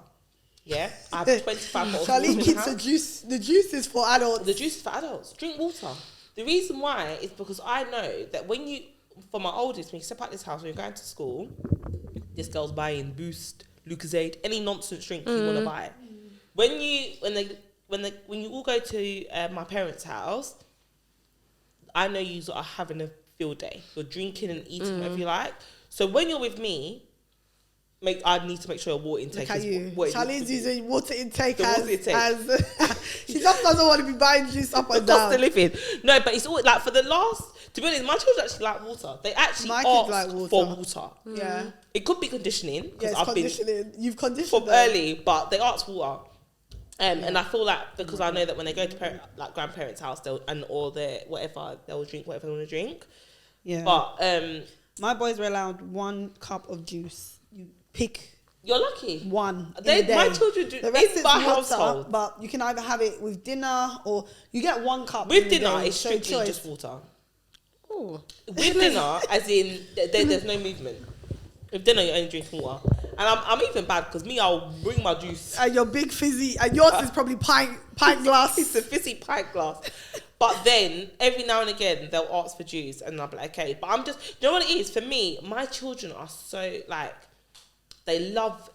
Yeah, I have 25 bottles of water. Charlene keeps the juice is for adults. The juice is for adults. Drink water. The reason why is because I know that for my oldest, when you step out this house, when you're going to school, this girl's buying Boost, Lucozade, any nonsense drink you want to buy. When you all go to my parents' house, I know you are having a field day. You're drinking and eating whatever you like. So when you're with me, I need to make sure your water intake Look at you. what it Charlene's needs to be. using water intake Water intake. as she just doesn't want to be buying juice up and The cost down. of living. No, but it's always like, for the last, to be honest, my children actually like water. They actually My kids ask like water. for water. Yeah. It could be conditioning, Yeah, because it's I've been conditioning. You've conditioned from them. early, but they ask water. And I feel like, because I know that when they go to grandparents' house, they'll drink whatever they want to drink. Yeah. But my boys were allowed 1 cup of juice. You pick you're lucky. one. My children do. The rest In is my water, household, but you can either have it with dinner or you get 1 cup. with in the dinner, day, it's so strictly choice. just water. Ooh. With dinner, as in there's no movement. With dinner, you're only drinking water. And I'm even bad, because I'll bring my juice. And your big fizzy, and yours is probably pint glass. It's a fizzy pint glass. But then every now and again they'll ask for juice, and I'll be like, okay. But I'm just, you know what it is for me. My children are so like, they love.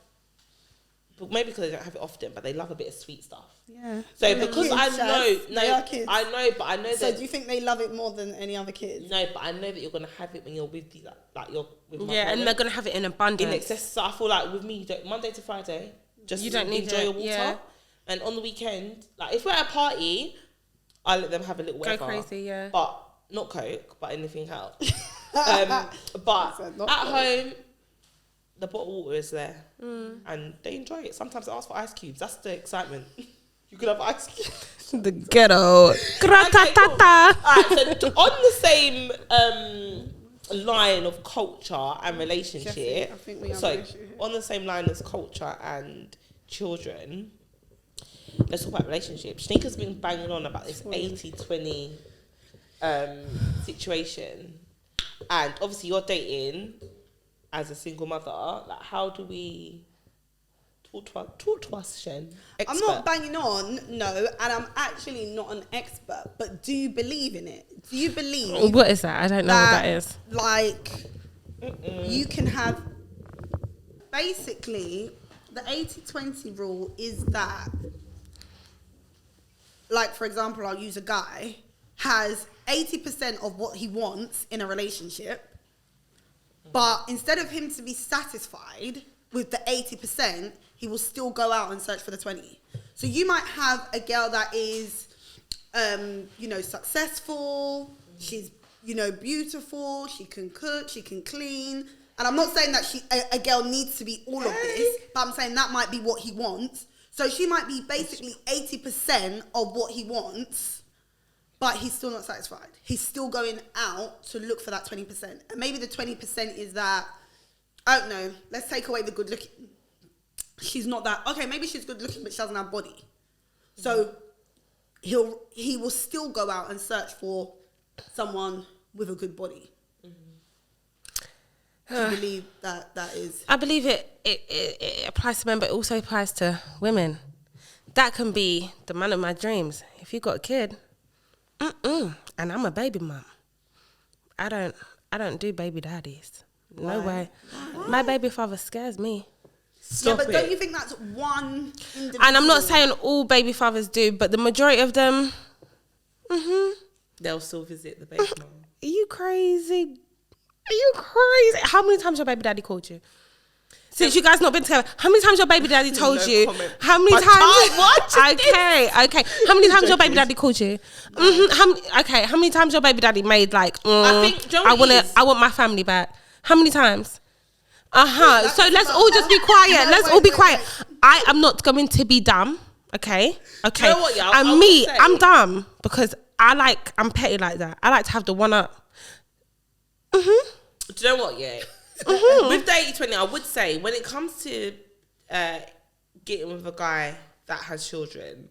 But maybe because they don't have it often, but they love a bit of sweet stuff. Yeah. So because kids, I know, they are kids. I know, but I know So that. do you think they love it more than any other kids? No, but I know that you're gonna have it when you're with these, like you're with my Yeah, and parents. they're gonna have it in abundance. In excess. So I feel like with me, you don't, Monday to Friday, just You don't need enjoy it, your water. yeah. And on the weekend, like if we're at a party, I let them have a little Go whatever. crazy, yeah. But not Coke, but anything else. But said at not Coke. home, the bottled water is there, and they enjoy it. Sometimes they ask for ice cubes. That's the excitement. You could have ice cubes. The ghetto. Gra-ta-ta-ta. Alright, so on the same line of culture and relationship, Jesse, I think we have so an issue here. on the same line as culture and children, let's talk about relationships. Shaneka's been banging on about this 80-20 situation, and obviously you're dating as a single mother. Like, how do we talk to us, Shen? I'm not banging on, no, and I'm actually not an expert, but do you believe in it? Do you believe What is that? I don't know what that is. like you can have basically the 80-20 rule is that, like, for example, I'll use a guy has 80% of what he wants in a relationship, but instead of him to be satisfied with the 80%, he will still go out and search for the 20. So you might have a girl that is, successful. She's, beautiful. She can cook. She can clean. And I'm not saying that a girl needs to be all of this, but I'm saying that might be what he wants. So she might be basically 80% of what he wants, but he's still not satisfied. He's still going out to look for that 20%. And maybe the 20% is that, I don't know, let's take away the good looking. She's not that, okay, maybe she's good looking, but she doesn't have body. So he will still go out and search for someone with a good body. Do you believe that is? I believe it applies to men, but it also applies to women. That can be the man of my dreams. If you got a kid, and I'm a baby mum, I don't do baby daddies. No way. My baby father scares me. Stop but it. don't you think that's one individual? And I'm not saying all baby fathers do, but the majority of them, They'll still visit the baby mum. Are you crazy? Are you crazy? How many times your baby daddy called you? Since you guys not been together, how many times your baby daddy told No you? comment. How many My times? child, Okay. How many times your baby daddy called you? How many times your baby daddy made like? I think, do you know what it is? I want my family back. How many times? So let's all just be No, quiet. Let's all be wait. quiet. I am not going to be dumb. Okay. Do you know what, yeah? I And will me, say- I'm dumb because I'm petty like that. I like to have the one up. Do you know what, yeah? With the 80-20, I would say when it comes to getting with a guy that has children,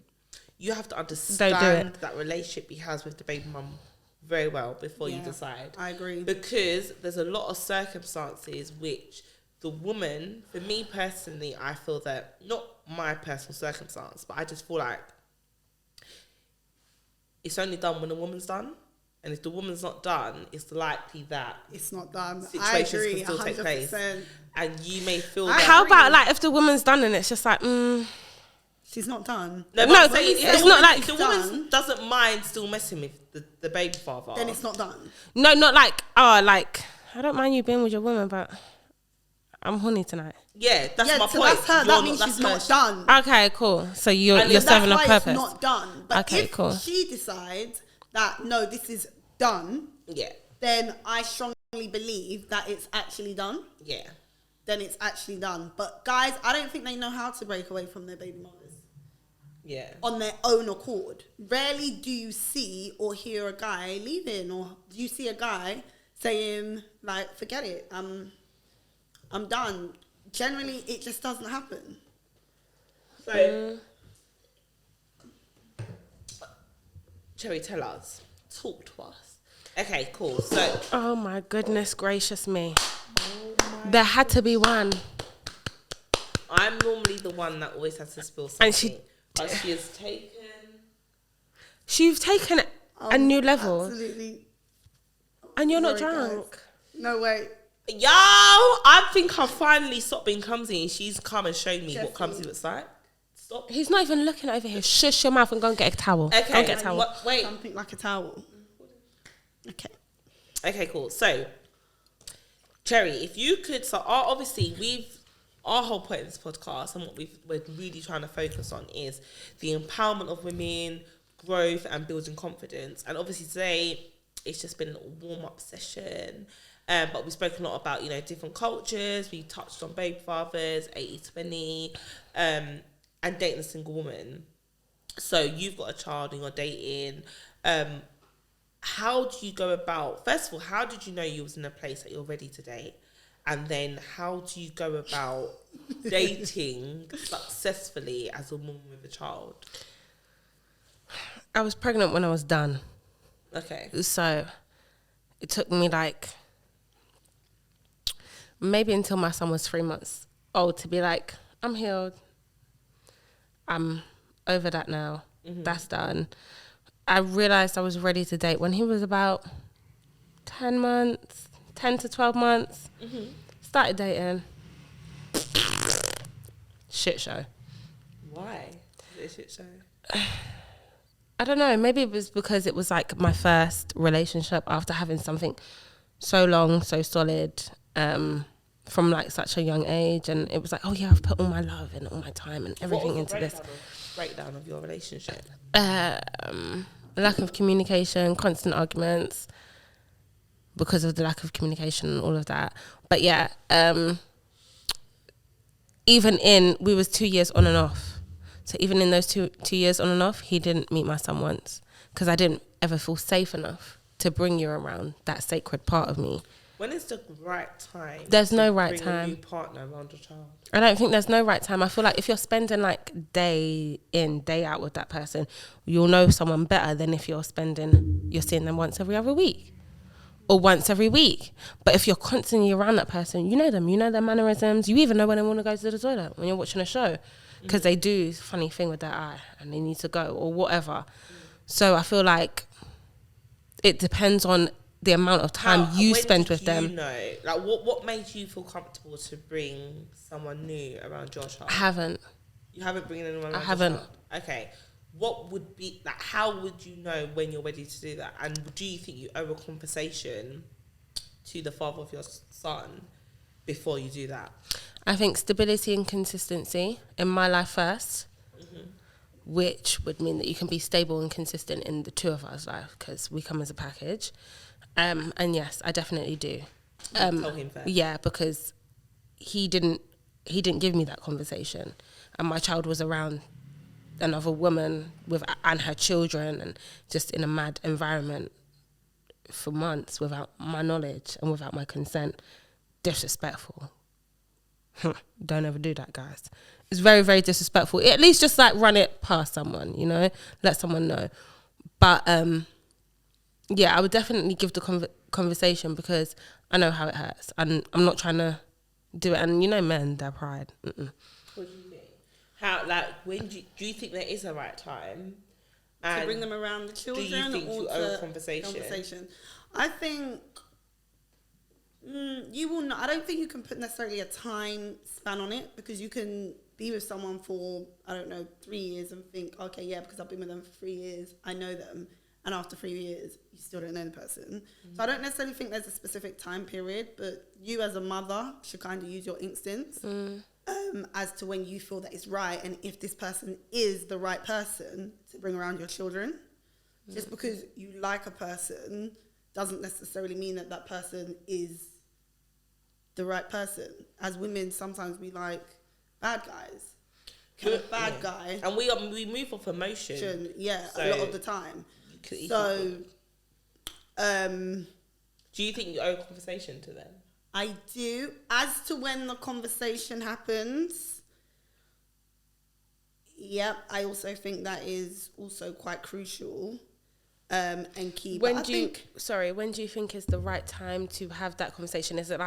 you have to understand that relationship he has with the baby mum very well before you decide. I agree. Because there's a lot of circumstances which the woman, for me personally, I feel that, not my personal circumstance, but I just feel like it's only done when the woman's done. And if the woman's not done, it's likely that It's not done. situations I agree, can still take 100%. place. And you may feel that... How about like if the woman's done and it's just like, She's not done. No, No, but I'm saying, it's not like- if the woman doesn't mind still messing with the baby father, Then it's not done. no, not like, I don't mind you being with your woman, but I'm horny tonight. yeah, that's my so point. that's her. You're That means that's she's not her. done. Okay, cool. So you're And you're if serving a That's why purpose. it's not done. But Okay, if cool. she decides that, no, this is done, Yeah, then I strongly believe that it's actually done. yeah. Then it's actually done. But guys, I don't think they know how to break away from their baby mothers Yeah. on their own accord. Rarely do you see or hear a guy leaving, or do you see a guy saying, like, forget it, I'm done. Generally, it just doesn't happen. So, Cherry, tell us. Talk to us. Okay, cool. So, Oh my goodness gracious me. There had to be one. I'm normally the one that always has to spill something. And she- But she has taken... She's taken A new level. Absolutely. And you're not Sorry, drunk. guys. No way. Yo, I think I've finally stopped being clumsy and she's come and shown me what Jesse. clumsy looks like. Stop. He's not even looking over here. Shush your mouth and go and get a towel. Okay. Go and get a towel. Wait. Something like a towel. Okay. Okay, cool. So, Cherry, if you could, obviously our whole point of this podcast and what we're really trying to focus on is the empowerment of women, growth and building confidence. And obviously today, it's just been a little warm-up session. But we've spoken a lot about, different cultures. We touched on baby fathers, 80-20, and dating a single woman. So you've got a child and you're dating. How do you go about, first of all, how did you know you was in a place that you're ready to date? And then how do you go about dating successfully as a woman with a child? I was pregnant when I was done. Okay. So it took me maybe until my son was 3 months old to be like, I'm healed. I'm over that now. Mm-hmm. That's done. I realised I was ready to date when he was about 10 to 12 months. Mm-hmm. Started dating. Shit show. Why? Is it a shit show? I don't know. Maybe it was because it was my first relationship after having something so long, so solid, from such a young age. And it was oh yeah, I've put all my love and all my time and everything into this. Breakdown of your relationship? Lack of communication, constant arguments because of the lack of communication and all of that. But yeah, we was 2 years on and off. So even in those two years on and off, he didn't meet my son once because I didn't ever feel safe enough to bring you around that sacred part of me. When is the right time? There's no right bring time. A new partner around your child. I don't think there's no right time. I feel if you're spending day in, day out with that person, you'll know someone better than if you're seeing them once every other week or once every week. But if you're constantly around that person, you know them, you know their mannerisms. You even know when they want to go to the toilet when you're watching a show because they do funny thing with their eye and they need to go or whatever. So I feel it depends on the amount of time you spend with them. What made you feel comfortable to bring someone new around your child? I haven't. You haven't brought anyone around I haven't. your child? Okay. What would be how would you know when you're ready to do that? And do you think you owe a conversation to the father of your son before you do that? I think stability and consistency in my life first, which would mean that you can be stable and consistent in the two of us' life because we come as a package. And yes, I definitely do. Tell him first. Yeah, because he didn't give me that conversation, and my child was around another woman and her children, and just in a mad environment for months without my knowledge and without my consent. Disrespectful. Don't ever do that, guys. It's very, very disrespectful. At least just run it past someone, let someone know. But yeah, I would definitely give the conversation because I know how it hurts, and I'm not trying to do it. And men, their pride. Mm-mm. What do you mean? How when do you think there is a right time to bring them around the children? Do you think you owe a conversation? I think you will not. I don't think you can put necessarily a time span on it because you can be with someone for 3 years and think, okay, yeah, because I've been with them for 3 years, I know them. And after 3 years, you still don't know the person. Mm-hmm. So I don't necessarily think there's a specific time period, but you as a mother should kind of use your instincts as to when you feel that it's right and if this person is the right person to bring around your children. Mm-hmm. Just because you like a person doesn't necessarily mean that that person is the right person. As women, sometimes we like bad guys. Bad guy. And we move off emotion. Yeah, so a lot of the time. So, do you think you owe a conversation to them? I do. As to when the conversation happens, yep, I also think that is also quite crucial and key. When do you think is the right time to have that conversation? Is it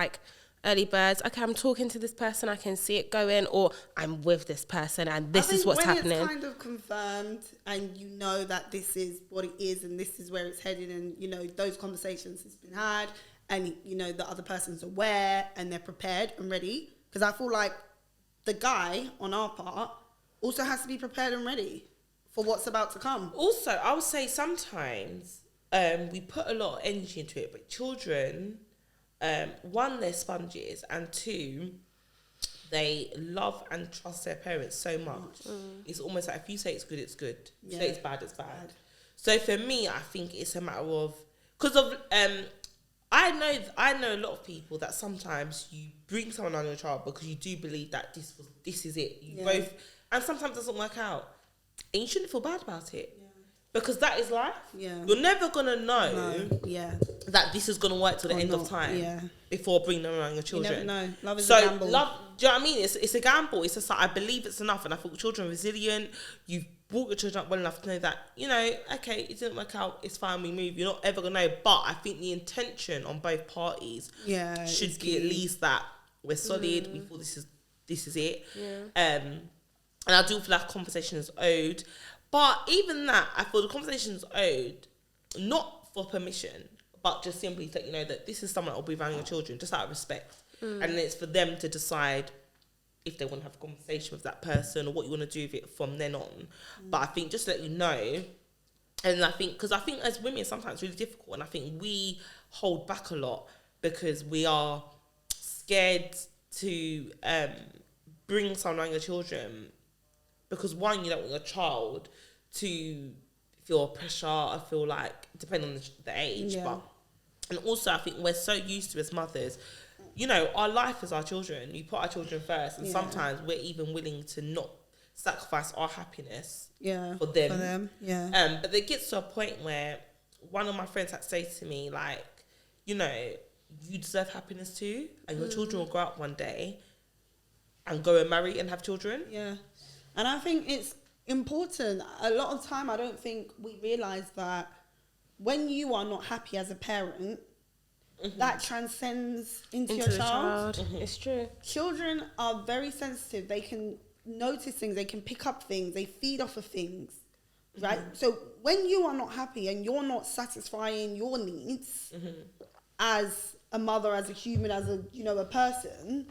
early birds. Okay, I'm talking to this person, I can see it going, or I'm with this person and this I is think what's when happening. it's kind of confirmed and you know that this is what it is and this is where it's headed, and you know those conversations has been had, and you know the other person's aware and they're prepared and ready. Because I feel like the guy on our part also has to be prepared and ready for what's about to come. Also, I would say sometimes we put a lot of energy into it, but children, one, they're sponges, and two, they love and trust their parents so much. It's almost like if you say it's good, it's good. If you say it's bad, it's bad. So for me, I think it's a matter of, because of I know a lot of people that sometimes you bring someone on your child because you do believe that this is it. You both, and sometimes it doesn't work out, and you shouldn't feel bad about it. Because that is life. Yeah. You're never going to know that this is going to work till the end of time before bringing them around your children. You never know. Love is a gamble. Do you know what I mean? It's a gamble. It's just like, I believe it's enough. And I think children are resilient. You've brought your children up well enough to know that, you know, okay, it didn't work out. It's fine. We move. You're not ever going to know. But I think the intention on both parties should be at least that we're solid. We thought this is it. Yeah. And I do feel like conversation is owed. But even that, I feel the conversation is owed, not for permission, but just simply to let you know that this is someone that will be around your children, just out of respect. And then it's for them to decide if they want to have a conversation with that person or what you want to do with it from then on. But I think just to let you know, and I think, because I think as women, sometimes it's really difficult, and I think we hold back a lot because we are scared to bring someone around your children. Because one, you don't want your child to feel pressure. I feel like, depending on the age, but and also I think we're so used to as mothers, you know, our life is our children. We put our children first, and sometimes we're even willing to not sacrifice our happiness for them. But it gets to a point where one of my friends had to say to me, like, you know, you deserve happiness too, and your children will grow up one day and go and marry and have children. Yeah. And I think it's important. A lot of time, I don't think we realise that when you are not happy as a parent, that transcends into your child. It's true. Children are very sensitive. They can notice things. They can pick up things. They feed off of things, right? So when you are not happy and you're not satisfying your needs as a mother, as a human, as a, you know, a person,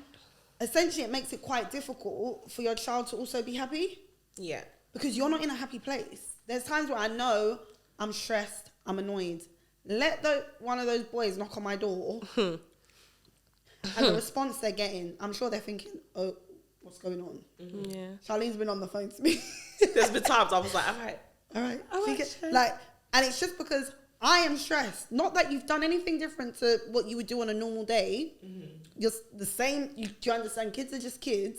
essentially it makes it quite difficult for your child to also be happy. Yeah. Because you're not in a happy place. There's times where I know I'm stressed, I'm annoyed. Let one of those boys knock on my door and the response they're getting, I'm sure they're thinking, oh, what's going on? Yeah. Charlene's been on the phone to me. There's been times I was like, all right. Like, and it's just because I am stressed. Not that you've done anything different to what you would do on a normal day. You're the same. Do you understand? Kids are just kids.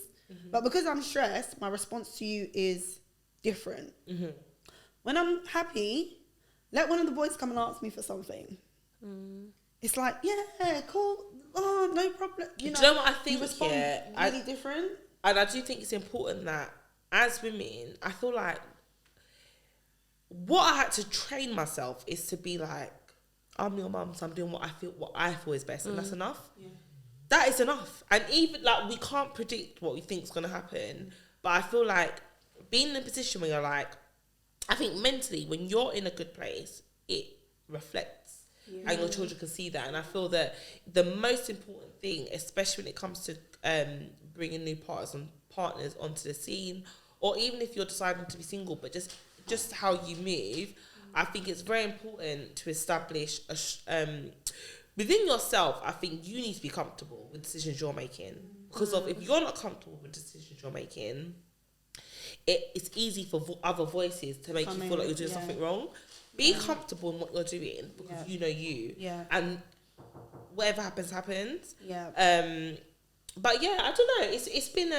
But because I'm stressed, my response to you is different. When I'm happy, let one of the boys come and ask me for something. It's like, yeah, cool. Oh, no problem. You know what I think? You respond really different. And I do think it's important that as women, I feel like what I had to train myself is to be like, I'm your mum, so I'm doing what I feel is best, and that's enough. Yeah. That is enough. And even like, we can't predict what we think is going to happen, but I feel like being in a position where you're like, I think mentally, when you're in a good place, it reflects, and your children can see that. And I feel that the most important thing, especially when it comes to bringing new partners onto the scene, or even if you're deciding to be single, but just how you move, I think it's very important to establish within yourself. I think you need to be comfortable with decisions you're making, because if you're not comfortable with decisions you're making, it's easy for other voices to make you feel like you're doing something wrong. Be comfortable in what you're doing, because you know you, and whatever happens. But yeah, I don't know. It's been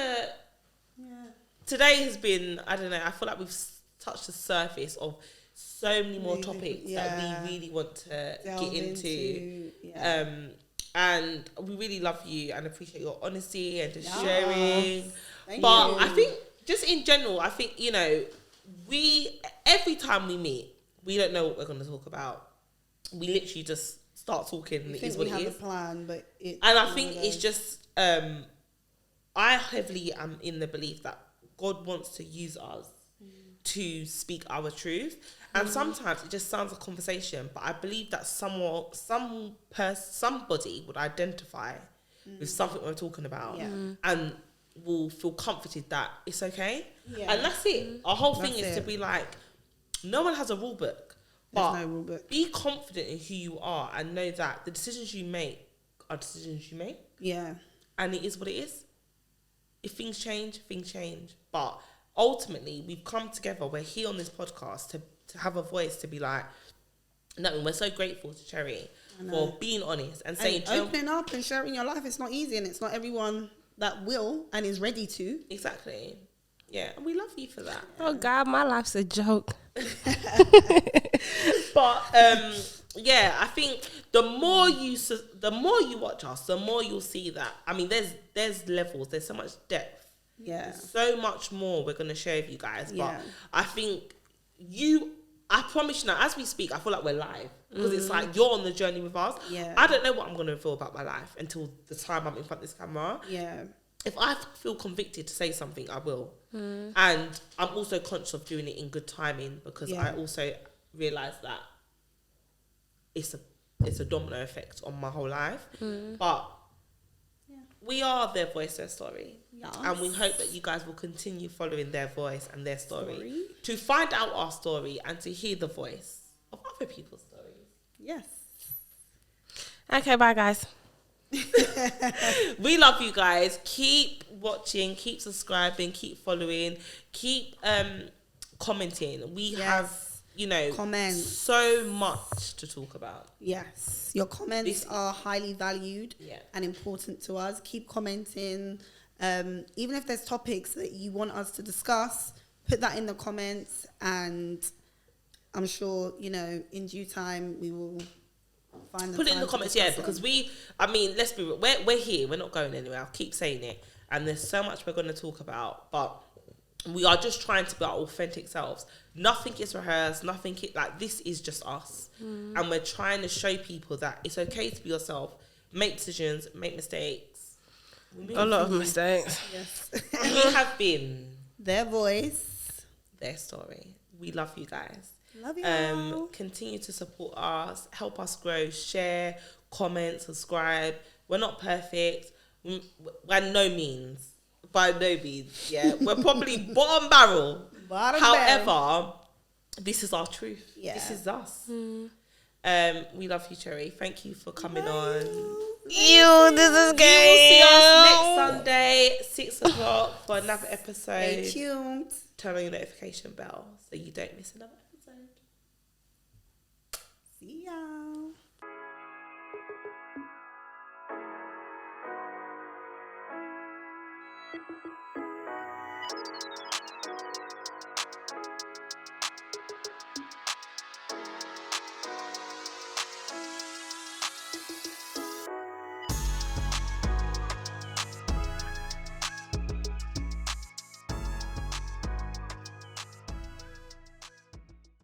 today has been, I don't know. I feel like we've touched the surface of so many more topics that we really want to get into. And we really love you and appreciate your honesty and just sharing. Thank you. I think just in general, I think, you know, every time we meet, we don't know what we're going to talk about. We literally just start talking and We it think is what we it have is. a plan, but And I think it's just, I heavily am in the belief that God wants to use us to speak our truth. And sometimes it just sounds a conversation, but I believe that somebody would identify with something we're talking about and will feel comforted that it's okay. Yeah. And that's it. Our whole thing That's is to it. be like, no one has a rule book. There's But no rule book. be confident in who you are and know that the decisions you make are decisions you make. Yeah. And it is what it is. If things change, things change. But ultimately, we've come together. We're here on this podcast to have a voice to be like, no, we're so grateful to Cherry for being honest and saying, And opening up and sharing your life, it's not easy, and it's not everyone that will and is ready to. exactly. Yeah, and we love you for that. Oh God, my life's a joke. But yeah, I think the more you watch us, the more you'll see that. I mean, there's levels. There's so much depth. Yeah. So much more we're gonna share with you guys. But Yeah. I think I promise you now, as we speak, I feel like we're live because it's like you're on the journey with us. Yeah. I don't know what I'm gonna feel about my life until the time I'm in front of this camera. Yeah. If I feel convicted to say something, I will. And I'm also conscious of doing it in good timing because I also realise that it's a domino effect on my whole life. But we are their voice, their story. Yes. And we hope that you guys will continue following their voice and their story to find out our story and to hear the voice of other people's stories. Yes. Okay, bye guys. We love you guys. Keep watching, keep subscribing, keep following, keep commenting. We have, Comments. so much to talk about. Yes. Your comments are highly valued and important to us. Keep commenting. Even if there's topics that you want us to discuss, put that in the comments, and I'm sure, in due time we will find the Put it in time the to comments, discuss because it. let's be real, we're here, we're not going anywhere. I'll keep saying it, and there's so much we're going to talk about, but we are just trying to be our authentic selves. Nothing is rehearsed, this is just us, and we're trying to show people that it's okay to be yourself, make decisions, make mistakes. A lot of mistakes. Yes. We have been Their voice. their story. We love you guys. Love you. Continue to support us, help us grow, share, comment, subscribe. We're not perfect. By no means. Yeah. We're probably bottom barrel. However, this is our truth. Yeah. This is us. We love you, Cherry. Thank you for coming on. This is You will see us next Sunday, 6 o'clock for another episode. Stay tuned. Turn on your notification bell so you don't miss another episode. See ya.